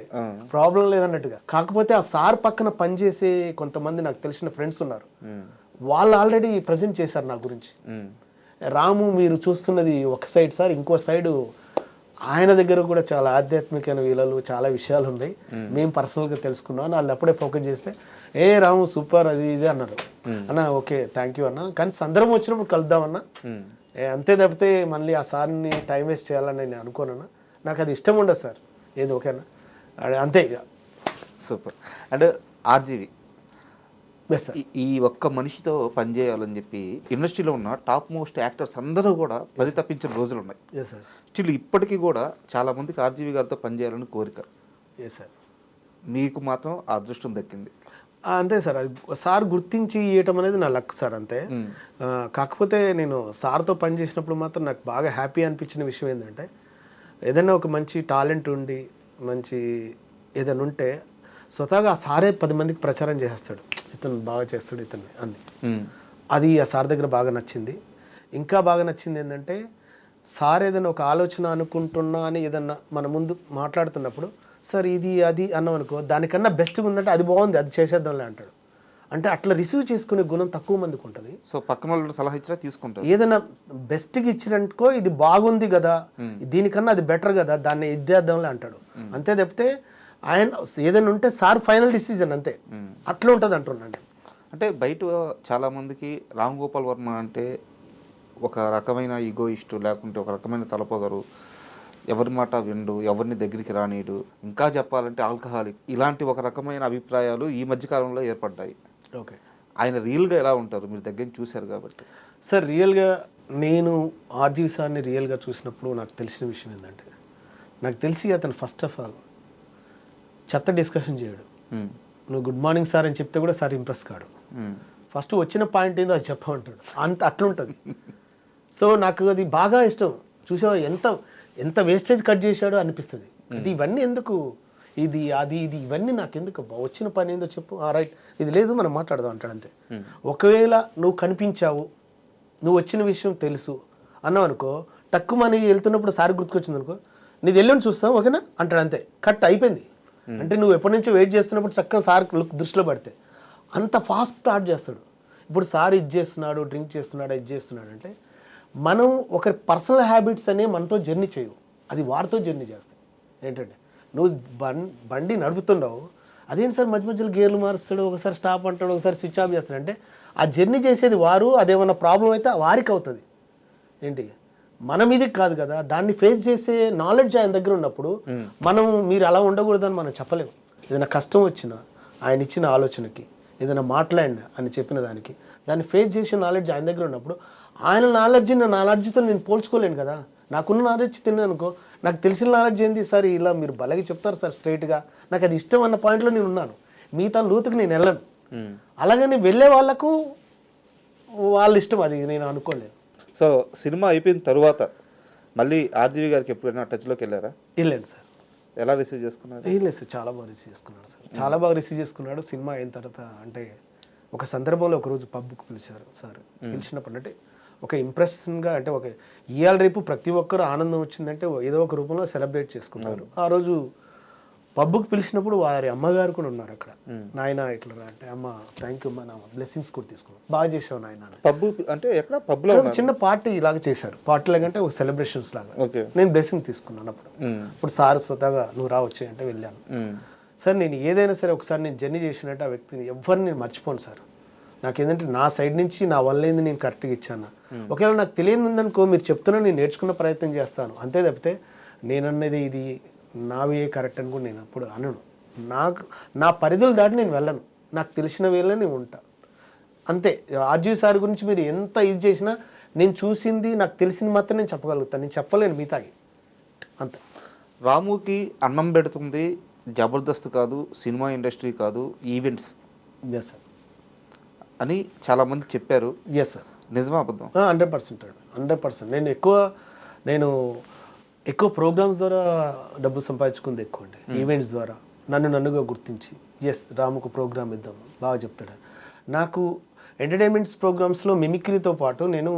ప్రాబ్లం లేదన్నట్టుగా. కాకపోతే ఆ సార్ పక్కన పనిచేసే కొంతమంది నాకు తెలిసిన ఫ్రెండ్స్ ఉన్నారు, వాళ్ళు ఆల్రెడీ ప్రజెంట్ చేశారు నా గురించి. రాము మీరు చూస్తున్నది ఒక సైడ్ సార్, ఇంకో సైడు ఆయన దగ్గర కూడా చాలా ఆధ్యాత్మికమైన విలువలు చాలా విషయాలు ఉన్నాయి, మేము పర్సనల్గా తెలుసుకున్నాం. వాళ్ళు అప్పుడే ఫోకస్ చేస్తే రాము సూపర్ అది ఇది అన్నారు. అన్న ఓకే థ్యాంక్ యూ అన్న, కానీ సందర్భం వచ్చినప్పుడు కలుద్దామన్నా, అంతే తప్పితే మళ్ళీ ఆ సార్ని టైం వేస్ట్ చేయాలని నేను అనుకోనన్నా, నాకు అది ఇష్టం ఉండదు సార్. ఏది ఓకేనా అంతే ఇక. సూపర్. అండ్ ఆర్జీవి సార్ ఈ ఒక్క మనిషితో పనిచేయాలని చెప్పి ఇండస్ట్రీలో ఉన్న టాప్ మోస్ట్ యాక్టర్స్ అందరూ కూడా పరితపించిన రోజులు ఉన్నాయి. స్టిల్ ఇప్పటికీ కూడా చాలా మందికి ఆర్జీవి గారితో పనిచేయాలని కోరిక. సార్ మీకు మాత్రం ఆ అదృష్టం దక్కింది. అంతే సార్, అది సార్ గుర్తించి ఇవ్వటం అనేది నా లక్ సార్ అంతే. కాకపోతే నేను సార్తో పనిచేసినప్పుడు మాత్రం నాకు బాగా హ్యాపీ అనిపించిన విషయం ఏంటంటే, ఏదైనా ఒక మంచి టాలెంట్ ఉండి మంచి ఏదైనా ఉంటే స్వతహాగా ఆ సారే 10 మందికి ప్రచారం చేసేస్తాడు. ఇతను బాగా చేస్తాడు ఇతన్ని అని. అది ఆ సార్ దగ్గర బాగా నచ్చింది. ఇంకా బాగా నచ్చింది ఏంటంటే సార్ ఏదైనా ఒక ఆలోచన అనుకుంటున్నా అని ఏదన్నా మన ముందు మాట్లాడుతున్నప్పుడు సార్ ఇది అది అన్నాం అనుకో, దానికన్నా బెస్ట్గా ఉందంటే అది బాగుంది అది చేసేద్దాంలే అంటాడు. అంటే అట్లా రిసీవ్ చేసుకునే గుణం తక్కువ మందికి ఉంటుంది. సో పక్కన వాళ్ళు సలహా ఇచ్చినా తీసుకుంటారు. ఏదైనా బెస్ట్గా ఇచ్చిరనుకో ఇది బాగుంది కదా, దీనికన్నా అది బెటర్ కదా, దాన్ని ఇద్దేద్దాంలే అంటాడు. అంతే తప్పితే ఆయన ఏదైనా ఉంటే సార్ ఫైనల్ డిసిజన్ అంతే. అట్లా ఉంటుంది అంటున్నాను. అంటే బయట చాలామందికి రామ్ గోపాల్ వర్మ అంటే ఒక రకమైన ఈగోయిస్టు, లేకుంటే ఒక రకమైన తలపొగరు, ఎవరి మాట విండు, ఎవరిని దగ్గరికి రానీడు, ఇంకా చెప్పాలంటే ఆల్కహాలిక్, ఇలాంటి ఒక రకమైన అభిప్రాయాలు ఈ మధ్యకాలంలో ఏర్పడ్డాయి. ఓకే, ఆయన రియల్గా ఎలా ఉంటారు? మీరు దగ్గర చూశారు కాబట్టి. సార్ రియల్గా నేను ఆర్జీవి సార్ని రియల్గా చూసినప్పుడు నాకు తెలిసిన విషయం ఏంటంటే, నాకు తెలిసి అతను ఫస్ట్ ఆఫ్ ఆల్ చెత్త డిస్కషన్ చేయడు. నువ్వు గుడ్ మార్నింగ్ సార్ అని చెప్తే కూడా సార్ ఇంప్రెస్ కాడు. ఫస్ట్ వచ్చిన పాయింట్ ఏందో అది చెప్పమంటాడు. అట్లుంటుంది. సో నాకు అది బాగా ఇష్టం. చూసావా ఎంత వేస్టేజ్ కట్ చేశాడో అనిపిస్తుంది. అంటే ఇవన్నీ ఎందుకు, ఇది అది ఇది ఇవన్నీ నాకు ఎందుకు, వచ్చిన పని ఏందో చెప్పు, రైట్ ఇది లేదు మనం మాట్లాడదాం అంటాడు అంతే. ఒకవేళ నువ్వు కనిపించావు, నువ్వు వచ్చిన విషయం తెలుసు అన్నావు అనుకో, టక్కుమని వెళ్తున్నప్పుడు సార్ గుర్తుకొచ్చింది అనుకో, నీది వెళ్ళని చూస్తాం ఓకేనా అంటాడు అంతే. కట్ అయిపోయింది. అంటే నువ్వు ఎప్పటి నుంచో వెయిట్ చేస్తున్నప్పుడు చక్కగా సార్ దృష్టిలో పడితే అంత ఫాస్ట్ స్టార్ట్ చేస్తాడు. ఇప్పుడు సార్ ఇది చేస్తున్నాడు, డ్రింక్ చేస్తున్నాడు, ఇది చేస్తున్నాడు అంటే మనం ఒకరి పర్సనల్ హ్యాబిట్స్ అనే మనతో జర్నీ చేయవు, అది వారితో జర్నీ చేస్తాయి. ఏంటంటే నువ్వు బండి నడుపుతుండవు, అదేంటి సార్ మధ్య మధ్యలో గేర్లు మారుస్తాడు, ఒకసారి స్టాప్ అంటాడు, ఒకసారి స్విచ్ ఆఫ్ చేస్తాడు. అంటే ఆ జర్నీ చేసేది వారు, అదేమన్నా ప్రాబ్లం అయితే వారికి అవుతుంది. ఏంటి మన మీదకి కాదు కదా, దాన్ని ఫేస్ చేసే నాలెడ్జ్ ఆయన దగ్గర ఉన్నప్పుడు మనం మీరు అలా ఉండకూడదని మనం చెప్పలేము. ఏదైనా కష్టం వచ్చినా ఆయన ఇచ్చిన ఆలోచనకి, ఏదైనా మాట్లాడినా అని చెప్పిన దానికి, దాన్ని ఫేస్ చేసే నాలెడ్జ్ ఆయన దగ్గర ఉన్నప్పుడు ఆయన నాలెడ్జ్ నా నాలెడ్జ్తో నేను పోల్చుకోలేను కదా. నాకున్న నాలెడ్జ్ తిన్నాను అనుకో, నాకు తెలిసిన నాలెడ్జ్ ఏంది సార్, ఇలా మీరు బలగా చెప్తారు సార్ స్ట్రైట్గా, నాకు అది ఇష్టం అన్న పాయింట్లో నేను ఉన్నాను. మిగతా లూతుకు నేను వెళ్ళను. అలాగని వెళ్ళే వాళ్ళకు వాళ్ళ ఇష్టం, అది నేను అనుకోలేను. సో సినిమా అయిపోయిన తర్వాత మళ్ళీ ఆర్జీవి గారికి ఎప్పుడైనా టచ్లోకి వెళ్ళారా? వెళ్ళండి సార్. ఎలా రిసీవ్ చేసుకున్నారు? ఏం లేదు సార్, చాలా బాగా రిసీవ్ చేసుకున్నాడు సార్, చాలా బాగా రిసీవ్ చేసుకున్నాడు. సినిమా అయిన తర్వాత అంటే ఒక సందర్భంలో ఒకరోజు పబ్కి పిలిచారు సార్. పిలిచినప్పుడు అంటే ఒక ఇంప్రెషన్గా, అంటే ఒక ఇవాళ రేపు ప్రతి ఒక్కరు ఆనందం వచ్చిందంటే ఏదో ఒక రూపంలో సెలబ్రేట్ చేసుకున్నారు. ఆ రోజు పబ్కి పిలిచినప్పుడు వారి అమ్మగారు కూడా ఉన్నారు అక్కడ. నాయన ఇట్లా అంటే, అమ్మ థ్యాంక్ యూ అమ్మ, నా బ్లెస్సింగ్స్ కూడా తీసుకున్నాను, బాగా చేసావు నాయన. పబ్బు అంటే ఎక్కడ? పబ్లో చిన్న పార్టీ లాగా చేశారు. పార్టీ లాగా అంటే ఒక సెలబ్రేషన్స్ లాగా. నేను బ్లెస్సింగ్ తీసుకున్నాను అప్పుడు. ఇప్పుడు సార్ స్వతహాగా నువ్వు రావచ్చు అంటే వెళ్ళాను. సార్ నేను ఏదైనా సరే ఒకసారి నేను జర్నీ చేసినట్టు ఆ వ్యక్తిని ఎవరిని నేను మర్చిపోను సార్. నాకు ఏంటంటే నా సైడ్ నుంచి నా వల్ల ఏంది నేను కరెక్ట్గా ఇచ్చాను. ఒకవేళ నాకు తెలియదు ఉందనుకో, మీరు చెప్తున్నా నేను నేర్చుకున్న ప్రయత్నం చేస్తాను అంతే తప్పితే నేనన్నది ఇది నావే కరెక్ట్ అని కూడా నేను అప్పుడు అనను. నా పరిధులు దాటి నేను వెళ్ళను, నాకు తెలిసిన వేళ నేను ఉంటా అంతే. ఆర్జీవి సార్ గురించి మీరు ఎంత ఇది చేసినా నేను చూసింది నాకు తెలిసింది మాత్రం నేను చెప్పగలుగుతాను, నేను చెప్పలేను మిగతాయి అంతే. రాముకి అన్నం పెడుతుంది జబర్దస్త్ కాదు, సినిమా ఇండస్ట్రీ కాదు, ఈవెంట్స్. ఎస్ సార్ అని చాలామంది చెప్పారు. ఎస్ సార్, నిజమా అబద్ధం? 100%. 100%. నేను ఎక్కువ ప్రోగ్రామ్స్ ద్వారా డబ్బు సంపాదించుకుంది ఎక్కువ అండి. ఈవెంట్స్ ద్వారా నన్నుగా గుర్తించి ఎస్ రాముకు ప్రోగ్రామ్ ఇద్దాం బాగా చెప్తాడు. నాకు ఎంటర్టైన్మెంట్స్ ప్రోగ్రామ్స్లో మిమిక్రీతో పాటు నేను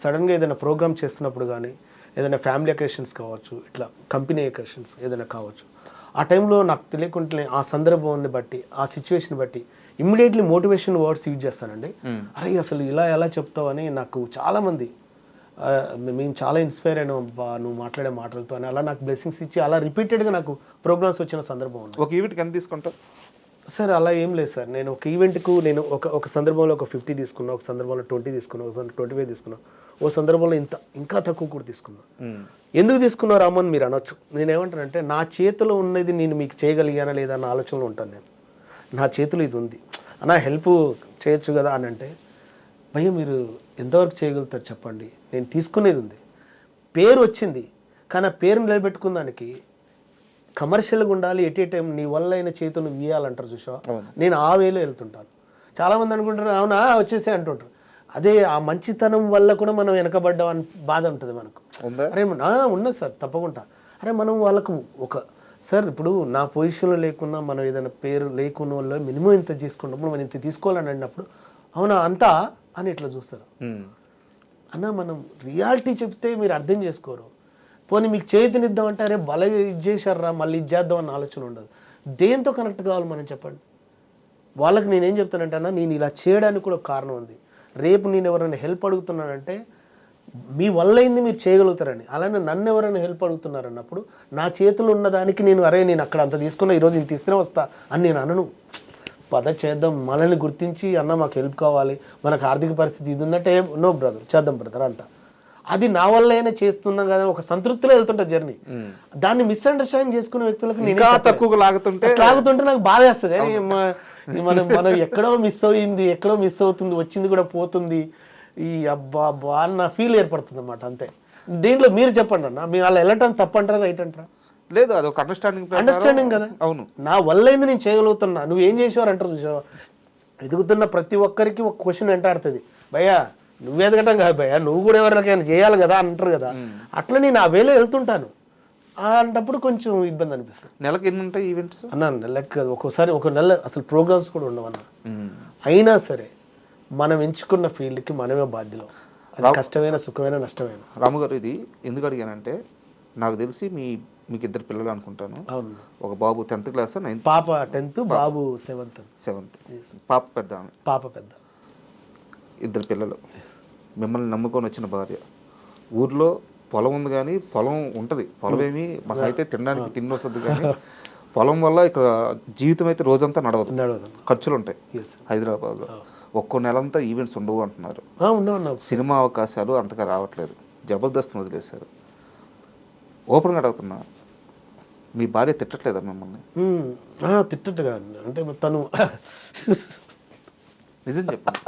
సడన్గా ఏదైనా ప్రోగ్రామ్ చేస్తున్నప్పుడు కానీ, ఏదైనా ఫ్యామిలీ అకేషన్స్ కావచ్చు, ఇట్లా కంపెనీ అకేషన్స్ ఏదైనా కావచ్చు, ఆ టైంలో నాకు తెలియకుండానే ఆ సందర్భాన్ని బట్టి, ఆ సిచ్యువేషన్ బట్టి ఇమ్మీడియట్లీ మోటివేషన్ వర్డ్స్ యూజ్ చేస్తానండి. అరే అసలు ఇలా ఎలా చెప్తావు అని నాకు చాలామంది, మేము చాలా ఇన్స్పైర్ అయినాం నువ్వు మాట్లాడే మాటలతో అని, అలా నాకు బ్లెస్సింగ్స్ ఇచ్చి అలా రిపీటెడ్గా నాకు ప్రోగ్రామ్స్ వచ్చిన సందర్భం ఉంది. ఒక ఈవెంట్కి ఎంత తీసుకుంటావు సార్? అలా ఏం లేదు సార్, నేను ఒక ఈవెంట్కు నేను ఒక సందర్భంలో ఒక 50 తీసుకున్నా, ఒక సందర్భంలో 20 తీసుకున్నా, ఒక 25 తీసుకున్నా, ఓ సందర్భంలో ఇంకా తక్కువ కూడా తీసుకున్నా. ఎందుకు తీసుకున్నా రామన్ మీరు అనొచ్చు. నేనేమంటానంటే నా చేతిలో ఉన్నది నేను మీకు చేయగలిగానా లేదా అన్న ఆలోచనలో ఉంటాను. నేను నా చేతిలో ఇది ఉంది అన్నా హెల్ప్ చేయొచ్చు కదా అని అంటే, భయ్య మీరు ఎంతవరకు చేయగలుగుతారు చెప్పండి, నేను తీసుకునేది ఉంది. పేరు వచ్చింది కానీ ఆ పేరు నిలబెట్టుకున్న దానికి కమర్షియల్గా ఉండాలి, ఎట్ ఏ టైం నీ వల్ల అయిన చేతులు నువ్వు ఇవ్వాలంటారు చూసావా, నేను ఆ వేలో వెళ్తుంటాను. చాలామంది అనుకుంటారు అవునా వచ్చేసే అంటుంటారు. అదే ఆ మంచితనం వల్ల కూడా మనం వెనకబడ్డాం అని బాధ ఉంటుంది మనకు. అరే ఉన్నది సార్ తప్పకుండా. అరే మనం వాళ్ళకు ఒక సార్ ఇప్పుడు నా పొజిషన్లో లేకున్నా మనం ఏదైనా పేరు లేకున్న వాళ్ళు మినిమం ఇంత తీసుకున్నప్పుడు మనం ఇంత తీసుకోవాలని అన్నప్పుడు అవునా అంతా అని ఇట్లా చూస్తారు. అన్న మనం రియాలిటీ చెప్తే మీరు అర్థం చేసుకోరు. పోనీ మీకు చేతినిద్దామంటే అరే బల ఇది చేశారా మళ్ళీ ఇది చేద్దాం అన్న ఆలోచన ఉండదు. దేంతో కనెక్ట్ కావాలి మనం చెప్పండి. వాళ్ళకి నేనేం చెప్తానంటే అన్న నేను ఇలా చేయడానికి కూడా ఒక కారణం ఉంది. రేపు నేను ఎవరైనా హెల్ప్ అడుగుతున్నానంటే మీ వల్ల అయింది మీరు చేయగలుగుతారని. అలానే నన్ను ఎవరైనా హెల్ప్ అడుగుతున్నారన్నప్పుడు నా చేతులు ఉన్నదానికి నేను అరే నేను అక్కడ అంత తీసుకున్నా ఈరోజు ఇంత ఇస్తేనే వస్తా అని నేను అనను. పద చేద్దాం, మనల్ని గుర్తించి అన్న మాకు హెల్ప్ కావాలి, మనకు ఆర్థిక పరిస్థితి ఇది ఉందంటే నో బ్రదర్ చేద్దాం బ్రదర్ అంట. అది నా వల్ల అయినా చేస్తున్నాం కదా ఒక సంతృప్తిలో వెళ్తుంటా జర్నీ. దాన్ని మిస్అండర్స్టాండింగ్ చేసుకునే వ్యక్తులకు నేను తక్కువ లాగుతుంటే నాకు బాధ వేస్తుంది. మనం ఎక్కడో మిస్ అయింది, ఎక్కడో మిస్ అవుతుంది, వచ్చింది కూడా పోతుంది, ఈ అబ్బా అన్న ఫీల్ ఏర్పడుతుంది అన్నమాట. అంతే. దీంట్లో మీరు చెప్పండి అన్న, మీ వాళ్ళు వెళ్ళటం తప్పంటారా రైట్ అంటారా? లేదు, అది ఒక అండర్స్టాండింగ్ కదా. అవును, నా వల్ల అయింది నేను చేయగలుగుతున్నా, నువ్వు ఏం చేసేవారు అంటారు చూసావా. ఎదుగుతున్న ప్రతి ఒక్కరికి ఒక క్వశ్చన్ వెంటాడుతుంది, భయ్యా నువ్వు ఎదగటం కాదు భయ్యా నువ్వు కూడా ఎవరికైనా చేయాలి కదా అంటారు కదా. అట్లా నేను ఆ వేలో వెళ్తుంటాను. అంటప్పుడు కొంచెం ఇబ్బంది అనిపిస్తుంది. నెలకు ఎన్ని ఉంటాయి ఈవెంట్స్ అన్న? నెలకు ఒక్కోసారి ఒక నెల అసలు ప్రోగ్రామ్స్ కూడా ఉండవన్న. అయినా సరే మనం ఎంచుకున్న ఫీల్డ్కి మనమే బాధ్యులం. అది కష్టమైన సుఖమైన నష్టమైన. రాము గారు, ఇది ఎందుకు అడిగానంటే నాకు తెలిసి మీకు ఇద్దరు పిల్లలు అనుకుంటాను. అవును. ఒక బాబు 10th క్లాస్, 9th, పాప 10th, బాబు 7th. పాప పెద్ద ఆమె. పాప పెద్ద. ఇద్దరు పిల్లలు, మిమ్మల్ని నమ్ముకొని వచ్చిన భార్య. ఊర్లో పొలం ఉంది కానీ పొలం ఉంటుంది, పొలం ఏమి మాకైతే తినడానికి తిండి వస్తుంది కానీ పొలం వల్ల ఇక్కడ జీవితం అయితే రోజంతా నడవదు, ఖర్చులు ఉంటాయి. హైదరాబాద్లో ఒక్కో నెలంతా ఈవెంట్స్ ఉండవు అంటున్నారు. సినిమా అవకాశాలు అంతగా రావట్లేదు, జబర్దస్త్ వదిలేశారు. ఓపెన్గా అడుగుతున్నా, మీ భార్య తిట్టట్లేదా మిమ్మల్ని? తిట్టట్టుగా అంటే తను నిజం చెప్పండి.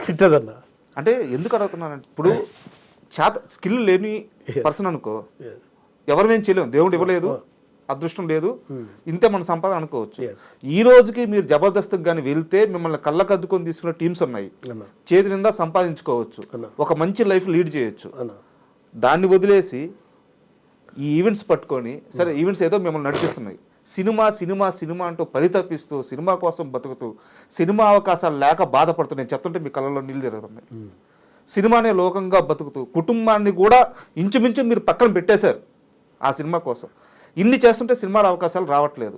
తిట్టదన్నా. అంటే ఎందుకు అడుగుతున్నానంటే ఇప్పుడు స్కిల్ లేని పర్సన్ అనుకో, ఎవరు మేము చేయలేము, దేవుడు ఇవ్వలేదు, అదృష్టం లేదు, ఇంతే మన సంపాదన అనుకోవచ్చు. ఈ రోజుకి మీరు జబర్దస్త్కి కానీ వెళ్తే మిమ్మల్ని కళ్ళకద్దుకొని తీసుకున్న టీమ్స్ ఉన్నాయి, చేతి నిండా సంపాదించుకోవచ్చు, ఒక మంచి లైఫ్ లీడ్ చేయొచ్చు. దాన్ని వదిలేసి ఈ ఈవెంట్స్ పట్టుకొని, సరే ఈవెంట్స్ ఏదో మిమ్మల్ని నడిపిస్తున్నాయి, సినిమా సినిమా సినిమా అంటూ పరితపిస్తూ సినిమా కోసం బతుకుతూ సినిమా అవకాశాలు లేక బాధపడుతూ నేను చెప్తుంటే మీ కళ్ళలో నీళ్ళు తిరుగుతున్నాయి. సినిమానే లోకంగా బతుకుతూ కుటుంబాన్ని కూడా ఇంచుమించు మీరు పక్కన పెట్టేశారు ఆ సినిమా కోసం. ఇన్ని చేస్తుంటే సినిమాల అవకాశాలు రావట్లేదు.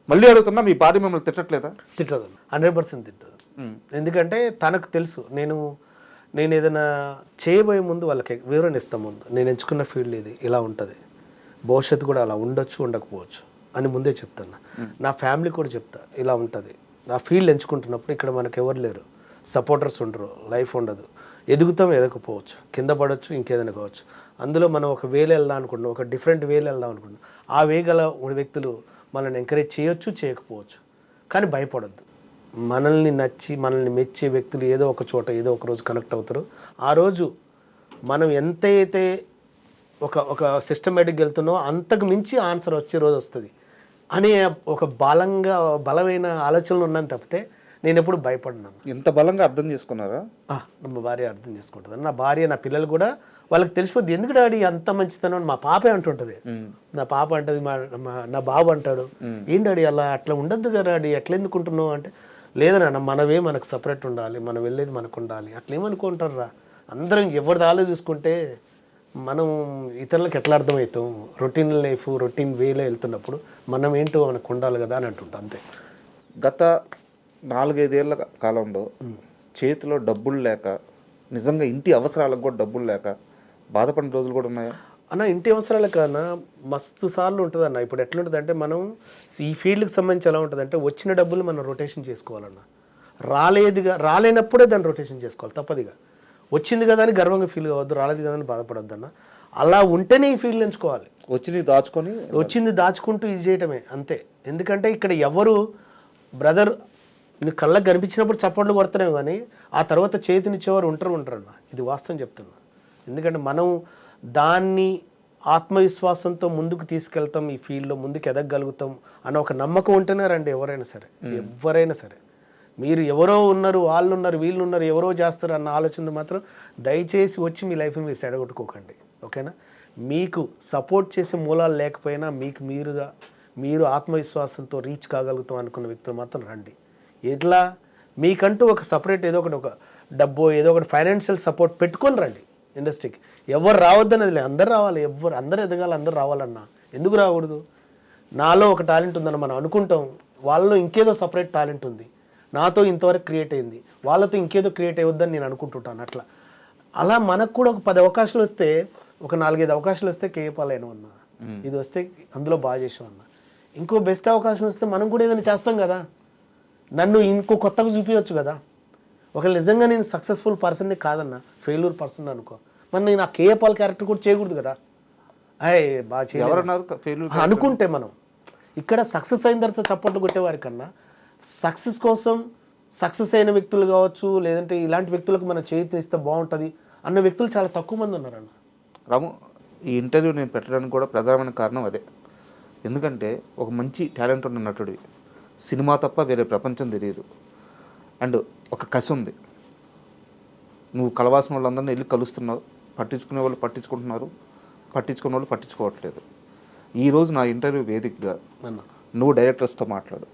మళ్ళీ అడుగుతున్నా, మీ భార్య మిమ్మల్ని తిట్టట్లేదా? తిట్టదు, 100% తిట్టదు. ఎందుకంటే తనకు తెలుసు నేను ఏదైనా చేయబోయే ముందు వాళ్ళకి వివరణ ఇస్తాం. ముందు నేను ఎంచుకున్న ఫీల్డ్ ఇది, ఇలా ఉంటుంది, భవిష్యత్తు కూడా అలా ఉండొచ్చు ఉండకపోవచ్చు అని ముందే చెప్తాను. నా ఫ్యామిలీ కూడా చెప్తా, ఇలా ఉంటుంది. నా ఫీల్డ్ ఎంచుకుంటున్నప్పుడు ఇక్కడ మనకు ఎవరు లేరు, సపోర్టర్స్ ఉండరు, లైఫ్ ఉండదు, ఎదుగుతాం ఎదగకపోవచ్చు, కింద పడవచ్చు, ఇంకేదైనా కావచ్చు. అందులో మనం ఒక వేలు వెళ్దాం అనుకుంటున్నాం, ఒక డిఫరెంట్ వేలు వెళ్దాం అనుకుంటున్నాం. ఆ వే గల వ్యక్తులు మనల్ని ఎంకరేజ్ చేయొచ్చు, చేయకపోవచ్చు, కానీ భయపడద్దు. మనల్ని నచ్చి మనల్ని మెచ్చే వ్యక్తులు ఏదో ఒక చోట ఏదో ఒక రోజు కనెక్ట్ అవుతారు. ఆ రోజు మనం ఎంతైతే ఒక సిస్టమేటిక్గా వెళ్తున్నామో అంతకు మించి ఆన్సర్ వచ్చే రోజు వస్తుంది అనే ఒక బలమైన ఆలోచనలు ఉన్నాను తప్పితే నేను ఎప్పుడు భయపడినాను. ఎంత బలంగా అర్థం చేసుకున్నారా? మా భార్య అర్థం చేసుకుంటుంది. నా భార్య, నా పిల్లలు కూడా వాళ్ళకి తెలిసిపోద్ది, ఎందుకు డాడీ అంత మంచితనం అని మా పాపే అంటుంటుంది. నా పాప అంటది, నా బాబు అంటాడు, ఏం డాడీ అలా అట్లా ఉండద్దు కదా డాడీ, ఎట్లా ఎందుకుంటున్నావు అంటే, లేదన్నా మనమే మనకు సపరేట్ ఉండాలి, మనం వెళ్ళేది మనకు ఉండాలి. అట్లా ఏమనుకుంటారా, అందరం ఎవరిది ఆలో చూసుకుంటే మనం ఇతరులకు ఎట్లా అర్థమవుతాం. రొటీన్ లైఫ్ రొటీన్ వేలో వెళ్తున్నప్పుడు మనం ఏంటో మనకు ఉండాలి కదా అని అంటుంటా. అంతే. గత 4-5 ఏళ్ల కాలంలో చేతిలో డబ్బులు లేక, నిజంగా ఇంటి అవసరాలకు కూడా డబ్బులు లేక బాధపడిన రోజులు కూడా ఉన్నాయా? అన్న ఇంటి అవసరాలు కన్నా మస్తు సార్లు ఉంటుంది అన్న. ఇప్పుడు ఎట్లుంటుంది అంటే, మనం ఈ ఫీల్డ్కి సంబంధించి ఎలా ఉంటుంది అంటే, వచ్చిన డబ్బులు మనం రొటేషన్ చేసుకోవాలన్న, రాలేనప్పుడే దాన్ని రొటేషన్ చేసుకోవాలి తప్పదిగా. వచ్చింది కదా అని గర్వంగా ఫీల్ కావద్దు, రాలేదు కదా అని బాధపడద్దు అన్న. అలా ఉంటేనే ఈ ఫీల్డ్ ఎంచుకోవాలి. వచ్చింది దాచుకుంటూ ఇది చేయటమే అంతే. ఎందుకంటే ఇక్కడ ఎవరు బ్రదర్ నీ కళ్ళకు కనిపించినప్పుడు చప్పట్లు కొడతానే కానీ ఆ తర్వాత చేతినిచ్చేవారు ఉంటారన్న. ఇది వాస్తవం చెప్తున్నా. ఎందుకంటే మనం దాన్ని ఆత్మవిశ్వాసంతో ముందుకు తీసుకెళ్తాం, ఈ ఫీల్డ్లో ముందుకు ఎదగలుగుతాం అన్న ఒక నమ్మకం ఉంటేనే రండి ఎవరైనా సరే. మీరు ఎవరో ఉన్నారు, వాళ్ళు ఉన్నారు, వీళ్ళు ఉన్నారు, ఎవరో చేస్తారు అన్న ఆలోచన మాత్రం దయచేసి వచ్చి మీ లైఫ్ని మీరు సెడగొట్టుకోకండి. ఓకేనా? మీకు సపోర్ట్ చేసే మూలాలు లేకపోయినా మీరు ఆత్మవిశ్వాసంతో రీచ్ కాగలుగుతాం అనుకున్న వ్యక్తులు మాత్రం రండి. ఎట్లా మీకంటూ ఒక సపరేట్ ఏదో ఒక డబ్బో ఏదో ఒకటి ఫైనాన్షియల్ సపోర్ట్ పెట్టుకొని రండి ఇండస్ట్రీకి. ఎవరు రావద్దనేది లేదు, అందరు రావాలి. అందరు ఎదగాలి, అందరు రావాలన్నా ఎందుకు రాకూడదు? నాలో ఒక టాలెంట్ ఉందని మనం అనుకుంటాం, వాళ్ళలో ఇంకేదో సపరేట్ టాలెంట్ ఉంది, నాతో ఇంతవరకు క్రియేట్ అయింది, వాళ్ళతో ఇంకేదో క్రియేట్ అయ్యొద్దని నేను అనుకుంటుంటాను. అలా మనకు కూడా ఒక 10 అవకాశాలు వస్తే, ఒక 4-5 అవకాశాలు వస్తే కేపాలేను అన్న, ఇది వస్తే అందులో బాగా చేసాం అన్న, ఇంకో బెస్ట్ అవకాశం వస్తే మనం కూడా ఏదైనా చేస్తాం కదా, నన్ను ఇంకో కొత్తగా చూపించవచ్చు కదా. ఒకవేళ నిజంగా నేను సక్సెస్ఫుల్ పర్సన్ని కాదన్నా, ఫెయిల్యూర్ పర్సన్ అనుకో, మరి నేను ఆ కేపాల్ క్యారెక్టర్ కూడా చేయకూడదు కదా. బాగా చేయాలన్నారు అనుకుంటే మనం ఇక్కడ సక్సెస్ అయిన తర్వాత చప్పట్లు కొట్టేవారి కన్నా సక్సెస్ కోసం సక్సెస్ అయిన వ్యక్తులు కావచ్చు, లేదంటే ఇలాంటి వ్యక్తులకు మనం చేతినిస్తే బాగుంటుంది అన్న వ్యక్తులు చాలా తక్కువ మంది ఉన్నారన్న. రాము, ఈ ఇంటర్వ్యూ నేను పెట్టడానికి కూడా ప్రధానమైన కారణం అదే. ఎందుకంటే ఒక మంచి టాలెంట్ ఉన్న నటుడివి, సినిమా తప్ప వేరే ప్రపంచం తెలియదు, అండ్ ఒక కసి ఉంది. నువ్వు కలవాల్సిన వాళ్ళందరినీ వెళ్ళి కలుస్తున్నావు, పట్టించుకునే వాళ్ళు పట్టించుకుంటున్నారు, పట్టించుకునే వాళ్ళు పట్టించుకోవట్లేదు. ఈరోజు నా ఇంటర్వ్యూ వేదికగా నువ్వు డైరెక్టర్స్తో మాట్లాడు,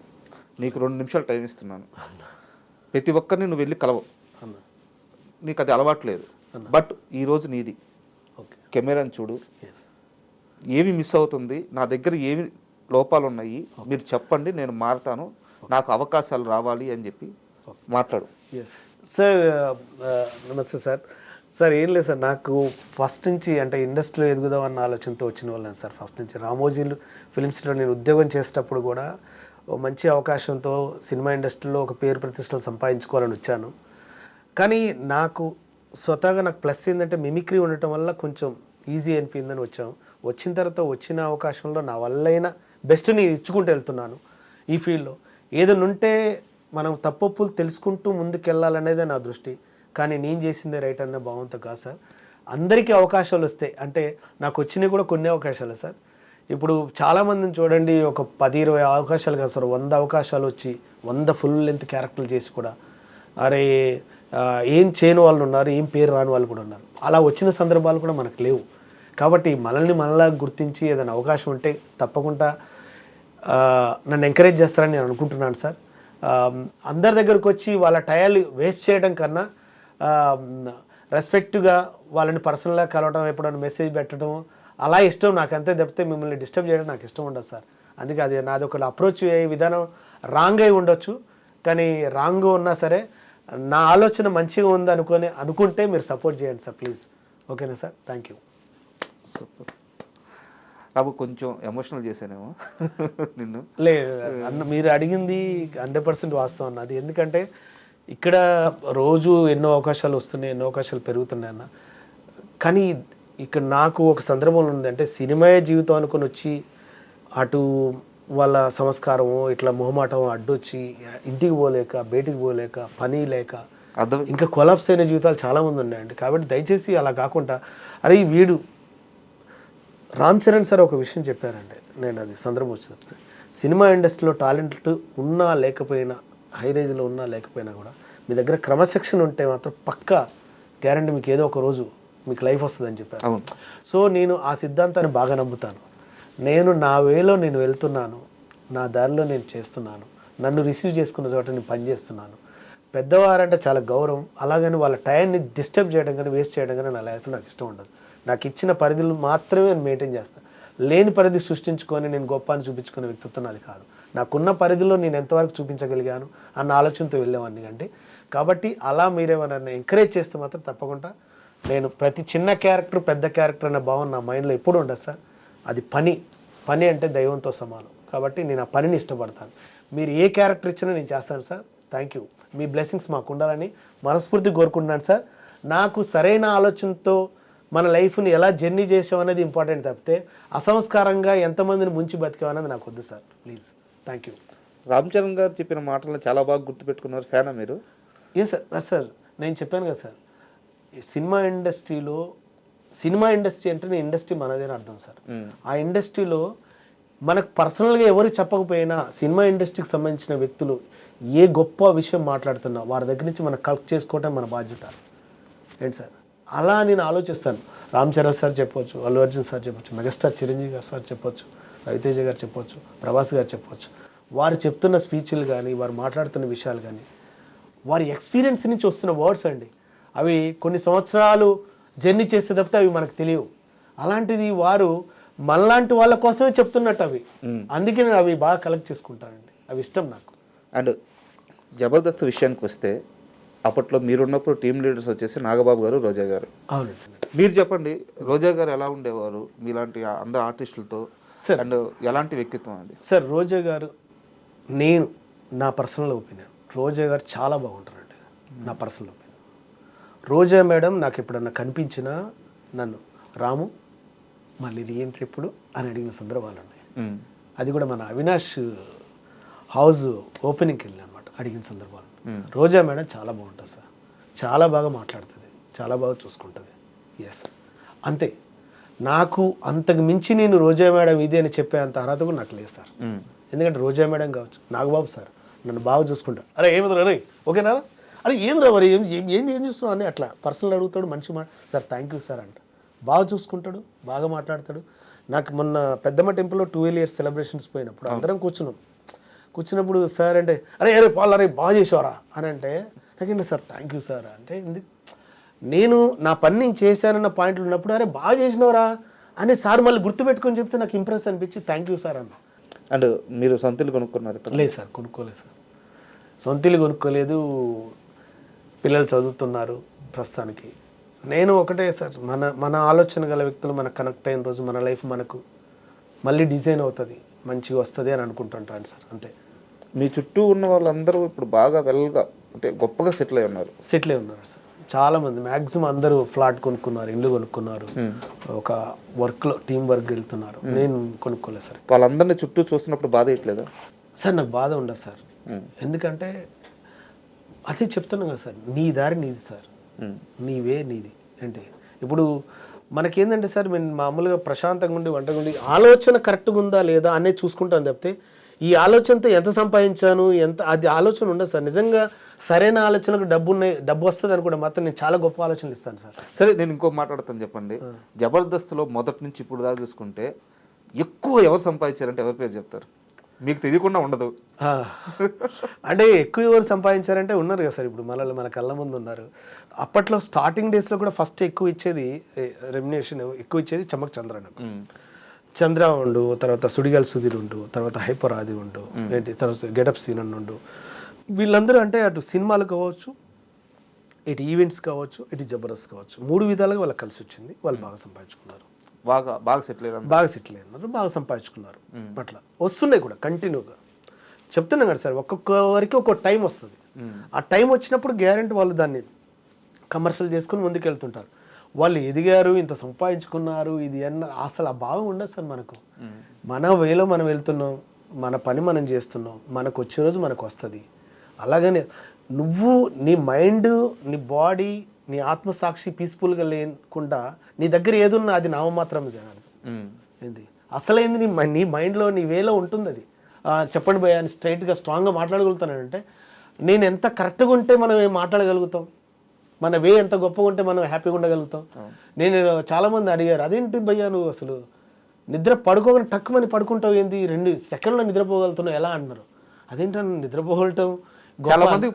నీకు 2 నిమిషాలు టైం ఇస్తున్నాను. ప్రతి ఒక్కరిని నువ్వు వెళ్ళి కలవు, నీకు అది అలవాట్లేదు, బట్ ఈరోజు నీది. కెమెరాని చూడు, ఏమి మిస్ అవుతుంది, నా దగ్గర ఏమి లోపాలు ఉన్నాయి మీరు చెప్పండి, నేను మారుతాను, నాకు అవకాశాలు రావాలి అని చెప్పి మాట్లాడు. సార్ నమస్తే సార్. సార్ ఏం లేదు సార్, నాకు ఫస్ట్ నుంచి అంటే ఇండస్ట్రీలో ఎదుగుదాం అన్న ఆలోచనతో వచ్చిన వాళ్ళని సార్. ఫస్ట్ నుంచి రామోజీలు ఫిలిమ్స్లో నేను ఉద్యోగం చేసేటప్పుడు కూడా ఓ మంచి అవకాశంతో సినిమా ఇండస్ట్రీలో ఒక పేరు ప్రతిష్టలు సంపాదించుకోవాలని వచ్చాను. కానీ నాకు స్వతహాగా నాకు ప్లస్ ఏంటంటే మిమిక్రీ ఉండటం వల్ల కొంచెం ఈజీ అనిపించిందని వచ్చాము. వచ్చిన తర్వాత వచ్చిన అవకాశంలో నా వల్లైనా బెస్ట్ని ఇచ్చుకుంటూ వెళ్తున్నాను. ఈ ఫీల్డ్లో ఏదైనా ఉంటే మనం తప్పొప్పులు తెలుసుకుంటూ ముందుకెళ్ళాలనేదే నా దృష్టి. కానీ నేను చేసిందే రైట్ అనే భావంతో కాదు సార్. అందరికీ అవకాశాలు వస్తాయి అంటే నాకు వచ్చినవి కూడా కొన్ని అవకాశాలు సార్. ఇప్పుడు చాలామందిని చూడండి, ఒక 10-20 అవకాశాలు కాదు సార్, 100 అవకాశాలు వచ్చి 100 ఫుల్ లెంత్ క్యారెక్టర్లు చేసి కూడా అరే ఏం చేయని వాళ్ళు ఉన్నారు, ఏం పేరు రాని వాళ్ళు కూడా ఉన్నారు. అలా వచ్చిన సందర్భాలు కూడా మనకు లేవు. కాబట్టి మనలా గుర్తించి ఏదైనా అవకాశం ఉంటే తప్పకుండా నన్ను ఎంకరేజ్ చేస్తారని నేను అనుకుంటున్నాను సార్. అందరి దగ్గరకు వచ్చి వాళ్ళ టైర్లు వేస్ట్ చేయడం కన్నా రెస్పెక్ట్గా వాళ్ళని పర్సనల్గా కలవడం, ఎప్పుడైనా మెసేజ్ పెట్టడం అలా ఇష్టం నాకు. అంతే తప్పితే మిమ్మల్ని డిస్టర్బ్ చేయడం నాకు ఇష్టం ఉండదు సార్. అందుకే అది నాది ఒక అప్రోచ్ అయ్యే విధానం రాంగ్ అయి ఉండొచ్చు, కానీ రాంగ్ ఉన్నా సరే నా ఆలోచన మంచిగా ఉంది అనుకుంటే మీరు సపోర్ట్ చేయండి సార్ ప్లీజ్. ఓకేనా సార్? Thank you. సూపర్. రాబు కొంచెం ఎమోషనల్ చేశానేమో నిన్ను. లేదు అన్న, మీరు అడిగింది 100% వాస్తవం అన్న. అది ఎందుకంటే ఇక్కడ రోజు ఎన్నో అవకాశాలు వస్తున్నాయి, ఎన్నో అవకాశాలు పెరుగుతున్నాయి అన్న. కానీ ఇక్కడ నాకు ఒక సందర్భం ఉంది, అంటే సినిమాయే జీవితం అనుకుని వచ్చి అటు వాళ్ళ సంస్కారము ఇట్లా మొహమాటం అడ్డొచ్చి ఇంటికి పోలేక, బయటికి పోలేక, పని లేక ఇంకా కొలాప్స్ అయిన జీవితాలు చాలామంది ఉన్నాయండి. కాబట్టి దయచేసి అలా కాకుండా, అరే వీడు రామ్ చరణ్ సార్ ఒక విషయం చెప్పారండి, నేను అది సందర్భం వచ్చినప్పుడు, సినిమా ఇండస్ట్రీలో టాలెంట్ ఉన్నా లేకపోయినా, హై రేంజ్లో ఉన్నా లేకపోయినా కూడా మీ దగ్గర క్రమశిక్షణ ఉంటే మాత్రం పక్కా గ్యారంటీ మీకు ఏదో ఒక రోజు మీకు లైఫ్ వస్తుందని చెప్పారు. సో నేను ఆ సిద్ధాంతాన్ని బాగా నమ్ముతాను. నేను నా వేలో నేను వెళ్తున్నాను, నా దారిలో నేను చేస్తున్నాను, నన్ను రిసీవ్ చేసుకున్న చోట నేను పనిచేస్తున్నాను. పెద్దవారంటే చాలా గౌరవం, అలాగని వాళ్ళ టైంని డిస్టర్బ్ చేయడం కానీ వేస్ట్ చేయడం కానీ నా లైఫ్లో నాకు ఇష్టం ఉండదు. నాకు ఇచ్చిన పరిధులు మాత్రమే నేను మెయింటైన్ చేస్తాను. లేని పరిధి సృష్టించుకొని నేను గొప్ప అని చూపించుకునే వ్యక్తిత్వం అది కాదు. నాకున్న పరిధిలో నేను ఎంతవరకు చూపించగలిగాను అన్న ఆలోచనతో వెళ్ళేవాడిని అండి. కాబట్టి అలా మీరేమన్నా ఎంకరేజ్ చేస్తే మాత్రం తప్పకుండా నేను ప్రతి చిన్న క్యారెక్టర్ పెద్ద క్యారెక్టర్ అనే భావన నా మైండ్లో ఎప్పుడు ఉండదు సార్. అది పని అంటే దైవంతో సమానం. కాబట్టి నేను ఆ పనిని ఇష్టపడతాను. మీరు ఏ క్యారెక్టర్ ఇచ్చినా నేను చేస్తాను sir. Thank you. Me blessings మాకు ఉండాలని మనస్ఫూర్తిగా కోరుకుంటున్నాను సార్. నాకు సరైన ఆలోచనతో మన లైఫ్ని ఎలా జర్నీ చేసామనేది ఇంపార్టెంట్ తప్పితే అసంస్కారంగా ఎంతమందిని ముంచి బతికామనేది నాకు వద్దు sir please. Thank you. Ram Charan గారు చెప్పిన మాటలను చాలా బాగా గుర్తుపెట్టుకున్నారు. ఫ్యానా మీరు? ఏ సార్ సార్ నేను చెప్పాను కదా సార్, సినిమా ఇండస్ట్రీ అంటే ఇండస్ట్రీ మనదేని అర్థం సార్. ఆ ఇండస్ట్రీలో మనకు పర్సనల్గా ఎవరు చెప్పకపోయినా సినిమా ఇండస్ట్రీకి సంబంధించిన వ్యక్తులు ఏ గొప్ప విషయం మాట్లాడుతున్నా వారి దగ్గర నుంచి మనం కలెక్ట్ చేసుకోవటం మన బాధ్యత ఏంటి సార్. అలా నేను ఆలోచిస్తాను. రామ్ చరణ్ సార్ చెప్పొచ్చు, అల్లు అర్జున్ సార్ చెప్పొచ్చు, మెగాస్టార్ చిరంజీవి గారు సార్ చెప్పొచ్చు, రవితేజ గారు చెప్పొచ్చు, ప్రభాస్ గారు చెప్పొచ్చు. వారు చెప్తున్న స్పీచ్లు కానీ, వారు మాట్లాడుతున్న విషయాలు కానీ, వారి ఎక్స్పీరియన్స్ నుంచి వస్తున్న వర్డ్స్ అండి. అవి కొన్ని సంవత్సరాలు జర్నీ చేస్తే తప్పితే అవి మనకు తెలియవు. అలాంటిది వారు మనలాంటి వాళ్ళ కోసమే చెప్తున్నట్టు అవి. అందుకే నేను అవి బాగా కలెక్ట్ చేసుకుంటానండి. అవి ఇష్టం నాకు. అండ్ జబర్దస్త్ విషయానికి వస్తే అప్పట్లో మీరున్నప్పుడు టీం లీడర్స్ వచ్చేసి నాగబాబు గారు, రోజా గారు. అవునండి. మీరు చెప్పండి, రోజా గారు ఎలా ఉండేవారు మీలాంటి అందరు ఆర్టిస్టులతో? సార్ అండ్ ఎలాంటి వ్యక్తిత్వం అది? సార్ రోజా గారు, నేను నా పర్సనల్ ఒపీనియన్, రోజా గారు చాలా బాగుంటారండి. నా పర్సనల్ ఒపీనియన్. రోజా మేడం నాకు ఎప్పుడన్నా కనిపించినా నన్ను రాము మళ్ళీ రీఎంట్రీ ఎప్పుడు అని అడిగిన సందర్భాలు ఉన్నాయి. అది కూడా మన అవినాష్ హౌస్ ఓపెనింగ్కి వెళ్ళి అనమాట అడిగిన సందర్భాలు. రోజా మేడం చాలా బాగుంటుంది సార్. చాలా బాగా మాట్లాడుతుంది, చాలా బాగా చూసుకుంటుంది. ఎస్, అంతే. నాకు అంతకు మించి నేను రోజా మేడం ఇది అని చెప్పే అంత అర్హత కూడా నాకు లేదు సార్. ఎందుకంటే రోజా మేడం కావచ్చు, నాగబాబు సార్ నన్ను బాగా చూసుకుంటా. అరే ఏమిద్రా రే, ఓకేనా, అరే ఏంద్రా మరి ఏం చూస్తున్నావు అని అట్లా పర్సనల్ అడుగుతాడు. మంచి సార్ థ్యాంక్ యూ సార్ అంట. బాగా చూసుకుంటాడు, బాగా మాట్లాడతాడు. నాకు మొన్న పెద్దమ్మ టెంపుల్లో 12 years సెలబ్రేషన్స్ పోయినప్పుడు అందరం కూర్చున్నప్పుడు సార్ అంటే అరే పాల్ అరే బాగా చేసేవారా అని అంటే నాకేంటి సార్ థ్యాంక్ యూ సార్ అంటే నేను నా పని నేను చేశానన్న పాయింట్లు ఉన్నప్పుడు అరే బాగా చేసినవరా అని సార్ మళ్ళీ గుర్తుపెట్టుకొని చెప్తే నాకు ఇంప్రెస్ అనిపించి థ్యాంక్ యూ సార్ అన్న. అండ్ మీరు సొంత ఇల్లు కొనుక్కున్నారు? లేదు సార్, కొనుక్కోలేదు సార్. సొంత ఇల్లు కొనుక్కోలేదు. పిల్లలు చదువుతున్నారు ప్రస్తుతానికి. నేను ఒకటే సార్, మన ఆలోచన గల వ్యక్తులు మనకు కనెక్ట్ అయిన రోజు మన లైఫ్ మనకు మళ్ళీ డిజైన్ అవుతుంది, మంచిగా వస్తుంది అని అనుకుంటుంటాను సార్. అంతే. మీ చుట్టూ ఉన్న వాళ్ళందరూ ఇప్పుడు బాగా వెల్గా అంటే గొప్పగా సెటిల్ అయి ఉన్నారు? సెటిల్ అయి ఉన్నారు సార్. చాలామంది మ్యాక్సిమం అందరూ ఫ్లాట్ కొనుక్కున్నారు, ఇల్లు కొనుక్కున్నారు, ఒక వర్క్లో టీం వర్క్ వెళ్తున్నారు. నేను కొనుక్కోలేదు సార్. వాళ్ళందరినీ చుట్టూ చూస్తున్నప్పుడు బాధ ఇట్లేదా సార్? నాకు బాధ ఉండదు సార్. ఎందుకంటే అదే చెప్తున్నాను కదా సార్, నీ దారి నీది సార్, నీవే నీది. అంటే ఇప్పుడు మనకేందంటే సార్, మేము మామూలుగా ప్రశాంతంగా ఉండి వంటగా ఉండి ఆలోచన కరెక్ట్గా ఉందా లేదా అనేది చూసుకుంటాను తప్పితే ఈ ఆలోచనతో ఎంత సంపాదించాను అది ఆలోచన ఉండదు సార్. నిజంగా సరైన ఆలోచనకు డబ్బు వస్తుంది అని కూడా మాత్రం నేను చాలా గొప్ప ఆలోచనలు ఇస్తాను సార్. సరే, నేను ఇంకో మాట్లాడతాను చెప్పండి. జబర్దస్త్లో మొదటి నుంచి ఇప్పుడు దాకా చూసుకుంటే ఎక్కువ ఎవరు సంపాదించారంటే ఎవరి పేరు చెప్తారు? మీకు తెలియకుండా ఉండదు. అంటే ఎక్కువ ఎవరు సంపాదించారంటే ఉన్నారు కదా సార్. ఇప్పుడు మన కళ్ళ ముందు ఉన్నారు. అప్పట్లో స్టార్టింగ్ డేస్లో కూడా ఫస్ట్ ఎక్కువ ఇచ్చేది రెమ్యునేషన్ ఎక్కువ ఇచ్చేది చమ్మక్ చంద్ర ఉండు, తర్వాత సుడిగాల్ సుధీర్ ఉండు, తర్వాత హైపర్ ఆది ఉండు, ఏంటి తర్వాత గెటప్ సీన్ ఉండు. వీళ్ళందరూ అంటే అటు సినిమాలు కావచ్చు, ఇటు ఈవెంట్స్ కావచ్చు, ఇటు జబర్దస్త్ కావచ్చు, 3 విధాలుగా వాళ్ళకి కలిసి వచ్చింది. వాళ్ళు బాగా సంపాదించుకున్నారు, బాగా సెటిల్ అయినారు, బాగా సంపాదించుకున్నారు. అట్లా వస్తున్నాయి కూడా కంటిన్యూగా. చెప్తున్నాం కదా సార్, ఒక్కొక్కరికి ఒక్కొక్క టైం వస్తుంది. ఆ టైం వచ్చినప్పుడు గ్యారెంటీ వాళ్ళు దాన్ని కమర్షియల్ చేసుకుని ముందుకు వెళ్తుంటారు. వాళ్ళు ఎదిగారు, ఇంత సంపాదించుకున్నారు, ఇది అన్న అసలు ఆ భావం ఉండదు సార్ మనకు. మన వేలో మనం వెళ్తున్నాం, మన పని మనం చేస్తున్నాం, మనకు వచ్చే రోజు మనకు వస్తుంది. అలాగనే నువ్వు నీ మైండ్, నీ బాడీ, నీ ఆత్మసాక్షి పీస్ఫుల్గా లేకుండా నీ దగ్గర ఏదున్నా అది నామమాత్రం జనాలు. ఏంది అసలైంది నీ మైండ్లో నీ వేలో ఉంటుంది. అది చెప్పండి భయ్యా అని స్ట్రైట్గా స్ట్రాంగ్గా మాట్లాడగలుగుతానంటే నేను ఎంత కరెక్ట్గా ఉంటే మనం ఏం మాట్లాడగలుగుతాం, మన వే ఎంత గొప్పగా ఉంటే మనం హ్యాపీగా ఉండగలుగుతాం. నేను చాలామంది అడిగారు, అదేంటి భయ్యా నువ్వు అసలు నిద్ర పడుకోగానే టక్కుమని పడుకుంటావు, ఏంది 2 సెకండ్లో నిద్రపోగలుగుతున్నావు ఎలా అంటున్నారు. అదేంటన్నా నిద్రపోగలటం చాలా మందికి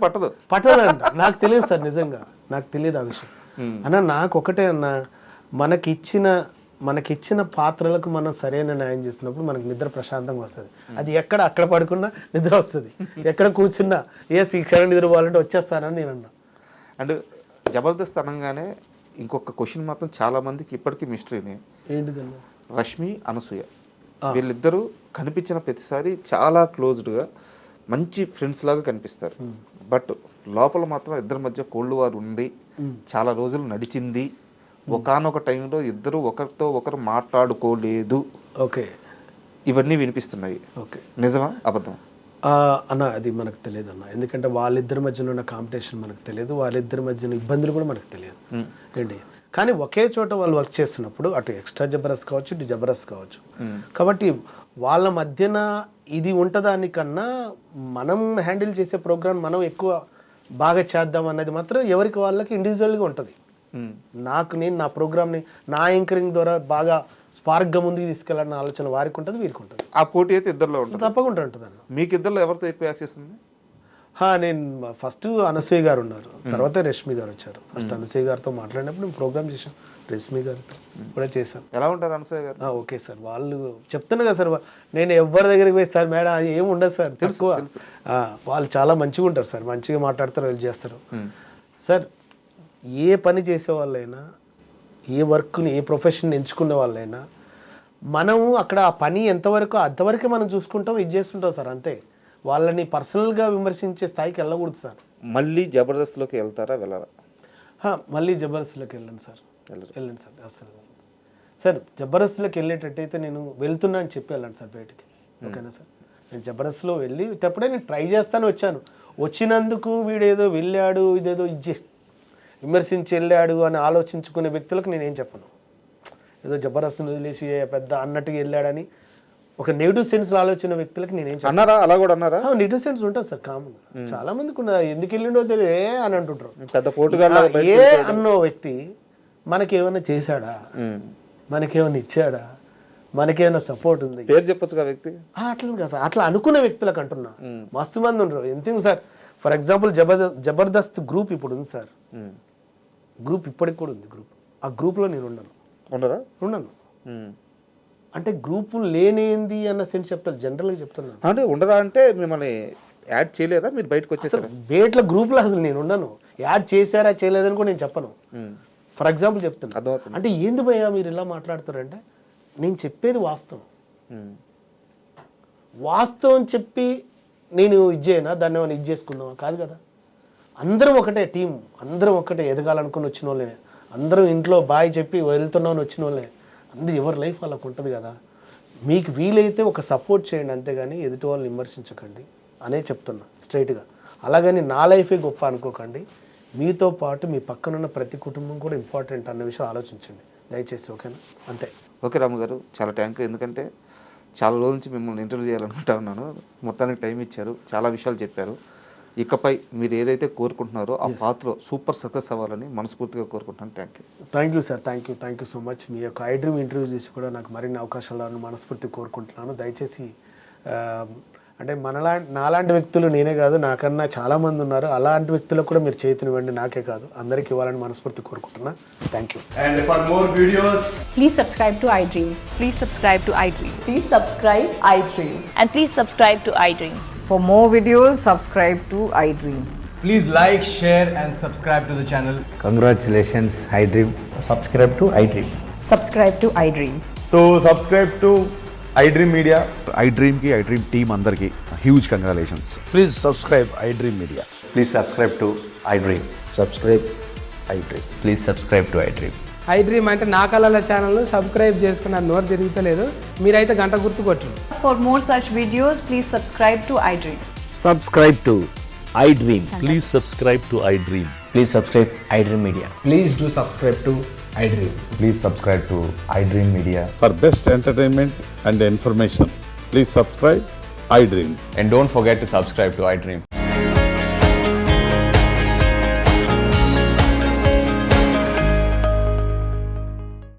పట్టదంట. నాకు తెలియదు సార్, నిజంగా నాకు తెలియదు ఆ విషయం. అన్న నాకు ఒకటే అన్న, మనకిచ్చిన పాత్రలకు మనం సరైన న్యాయం చేస్తున్నప్పుడు మనకు నిద్ర ప్రశాంతంగా వస్తుంది. అది అక్కడ పడుకున్నా నిద్ర వస్తుంది, ఎక్కడ కూర్చున్నా ఈ క్షణం నిద్రపోవాలంటే వచ్చేస్తానని నేను అన్నా. అండ్ జబర్దస్త్ అనగానే ఇంకొక క్వశ్చన్ మాత్రం చాలా మందికి ఇప్పటికీ మిస్టరీనే. ఏంటిదన్నా? రష్మి, అనసూయ వీళ్ళిద్దరూ కనిపించిన ప్రతిసారి చాలా క్లోజ్డ్గా మంచి ఫ్రెండ్స్ లాగా కనిపిస్తారు. బట్ లోపల మాత్రం ఇద్దరి మధ్య కోల్డ్ వార్ ఉంది, చాలా రోజులు నడిచింది. ఒకానొక టైంలో ఇద్దరు ఒకరితో ఒకరు మాట్లాడుకోలేదు. ఓకే, ఇవన్నీ వినిపిస్తున్నాయి. ఓకే, నిజమా అబద్ధం అన్న? అది మనకు తెలియదు అన్న. ఎందుకంటే వాళ్ళిద్దరి మధ్యలో ఉన్న కాంపిటీషన్ మనకు తెలియదు, వాళ్ళిద్దరి మధ్యన ఇబ్బందులు కూడా మనకు తెలియదు ఏంటి. కానీ ఒకే చోట వాళ్ళు వర్క్ చేస్తున్నప్పుడు అటు ఎక్స్ట్రా జబర్దస్త్ కావచ్చు, ఇటు జబర్దస్త్ కావచ్చు, కాబట్టి వాళ్ళ మధ్యన ఇది ఉంటుందానికన్నా మనం హ్యాండిల్ చేసే ప్రోగ్రామ్ మనం ఎక్కువ బాగా చేద్దాం అన్నది మాత్రం ఎవరికి వాళ్ళకి ఇండివిజువల్గా ఉంటుంది. నేను నా ప్రోగ్రామ్ని నా యాంకరింగ్ ద్వారా బాగా స్పార్క్గా ముందుకు తీసుకెళ్ళాలన్న ఆలోచన వారికి ఉంటుంది, వీరికి ఉంటుంది. ఆ పోటీ అయితే ఇద్దరిలో ఉంటుంది, తప్పకుండా ఉంటుంది అన్న. మీకు ఇద్దరిలో ఎవరితో ఎక్కువ యాక్సెస్ ఉంది? నేను ఫస్ట్ అనసూయ గారు ఉన్నారు, తర్వాత రష్మి గారు వచ్చారు. ఫస్ట్ అనసూయ గారితో మాట్లాడినప్పుడు నేను ప్రోగ్రామ్ చేశాను, రష్మి గారితో కూడా చేశాను. ఎలా ఉంటారు అనసూయ గారు? ఓకే సార్, వాళ్ళు చెప్తున్నా కదా సార్, నేను ఎవరి దగ్గరికి పోయి సార్ మేడం అది ఏమి ఉండదు సార్, తెలుసు. వాళ్ళు చాలా మంచిగా ఉంటారు సార్, మంచిగా మాట్లాడతారు, వెళ్ళి చేస్తారు సార్. ఏ పని చేసే వాళ్ళైనా, ఏ వర్క్ని, ఏ ప్రొఫెషన్ ఎంచుకునే వాళ్ళైనా మనము అక్కడ ఆ పని ఎంతవరకు అంతవరకే మనం చూసుకుంటాం, ఇది చేస్తుంటాం సార్, అంతే. వాళ్ళని పర్సనల్గా విమర్శించే స్థాయికి వెళ్ళకూడదు సార్. మళ్ళీ జబర్దస్త్లోకి వెళ్తారా, వెళ్ళారా? మళ్ళీ జబర్దస్త్లోకి వెళ్ళండి సార్, వెళ్ళండి సార్. అసలు సార్ జబర్దస్త్లోకి వెళ్ళేటట్టయితే నేను వెళ్తున్నా అని చెప్పి వెళ్ళండి సార్ బయటికి, ఓకేనా సార్? నేను జబర్దస్త్లో వెళ్ళేటప్పుడే నేను ట్రై చేస్తాను వచ్చాను. వచ్చినందుకు వీడేదో వెళ్ళాడు, ఇదేదో విమర్శించి వెళ్ళాడు అని ఆలోచించుకునే వ్యక్తులకు నేనేం చెప్పను. ఏదో జబర్దస్త్ని వదిలేసి పెద్ద అన్నట్టుగా వెళ్ళాడని ఒక నెగిటివ్ సెన్స్ ఆలోచన వ్యక్తులకి నేనేం అన్నారా? అలా కూడా అన్నారా? నెగిటివ్ సెన్స్ ఉంటుంది సార్, కామన్. చాలా మందికి ఉన్నది, ఎందుకు వెళ్ళిండో తెలియదు అని అంటుంటారు. పెద్ద పోటుగా అన్నో వ్యక్తి మనకేమైనా చేశాడా, మనకేమైనా ఇచ్చాడా, మనకేమైనా సపోర్ట్ ఉంది, పేరు చెప్పొచ్చు కదా వ్యక్తి. అట్లా కదా సార్, అట్లా అనుకునే వ్యక్తులకు అంటున్నా. మస్తు మంది ఉండరు. ఎందుకు sir, for example Jabardasth group ఇప్పుడు ఉంది సార్, గ్రూప్ ఇప్పటికి కూడా ఉంది. గ్రూప్, ఆ గ్రూప్లో నేను ఉండను. అంటే గ్రూప్ లేనింది అన్న సెన్స్ చెప్తారు, జనరల్గా చెప్తున్నాను. అంటే ఉండరా అంటే మిమ్మల్ని యాడ్ చేయలేరా, మీరు బయటకు వచ్చేసారు? బయట గ్రూప్లో అసలు నేను ఉండను. యాడ్ చేశారా చేయలేదని కూడా నేను చెప్పను. ఫర్ ఎగ్జాంపుల్ చెప్తాను. అంటే ఏంది భయ్యా మీరు ఇలా మాట్లాడుతారంటే, నేను చెప్పేది వాస్తవం చెప్పి నేను ఇచ్చేయనా, దాన్ని ఏమైనా చేసుకుందామా? కాదు కదా. అందరం ఒకటే టీం, అందరం ఒకటే ఎదగాలనుకుని వచ్చిన వాళ్ళే, అందరం ఇంట్లో బాయ్ చెప్పి వెళ్తున్నామని వచ్చిన వాళ్ళే. అందరూ ఎవరి లైఫ్ వాళ్ళకు ఉంటుంది కదా. మీకు వీలైతే ఒక సపోర్ట్ చేయండి, అంతేగాని ఎదుటి వాళ్ళని విమర్శించకండి అనే చెప్తున్నా స్ట్రైట్గా. అలాగని నా లైఫే గొప్ప అనుకోకండి, మీతో పాటు మీ పక్కనున్న ప్రతి కుటుంబం కూడా ఇంపార్టెంట్ అన్న విషయం ఆలోచించండి దయచేసి, ఓకేనా? అంతే. ఓకే రాము గారు, చాలా థ్యాంక్ యూ. ఎందుకంటే చాలా రోజుల నుంచి మిమ్మల్ని ఇంటర్వ్యూ చేయాలనుకుంటా ఉన్నాను, మొత్తానికి టైం ఇచ్చారు, చాలా విషయాలు చెప్పారు. ఇకపై మీరు ఏదైతే కోరుకుంటున్నారో ఆ పాత్ర సూపర్ సక్సెస్ అవ్వాలని మనస్ఫూర్తిగా కోరుకుంటున్నాను. Thank you sir, thank you so much. మీ యొక్క ఐ డ్రీమ్ ఇంటర్వ్యూ చేసి కూడా నాకు మరిన్ని అవకాశాలను మనస్ఫూర్తిగా కోరుకుంటున్నాను. దయచేసి అంటే నాలాంటి వ్యక్తులు నేనే కాదు, నాకన్నా చాలామంది ఉన్నారు, అలాంటి వ్యక్తులకు కూడా మీరు చేతినివ్వండి, నాకే కాదు అందరికీ ఇవ్వాలని మనస్ఫూర్తి కోరుకుంటున్నా. Thank you. And for more videos, please subscribe to iDream. Please subscribe to iDream. Please subscribe iDream. And please subscribe to iDream. For more videos, subscribe to iDream. please like, share and subscribe to the channel. Congratulations, iDream. Subscribe to iDream. Subscribe to iDream. So subscribe to iDream Media. iDream की iDream team अंदर की huge congratulations. Please subscribe iDream Media. Please subscribe to iDream. Subscribe iDream. Please subscribe to iDream. iDream అంటే నా కళల ఛానల్ను subscribe చేసుకున్న నోరు తిరుగుతలేదు, మీరైతే గంట గుర్తు కొట్టండి. For more such videos, please subscribe to iDream. Subscribe to iDream. Please subscribe to iDream. Please subscribe iDream Media. Please do subscribe to iDream. Please subscribe to iDream Media. For best entertainment and information, please subscribe iDream. And don't forget to subscribe to iDream.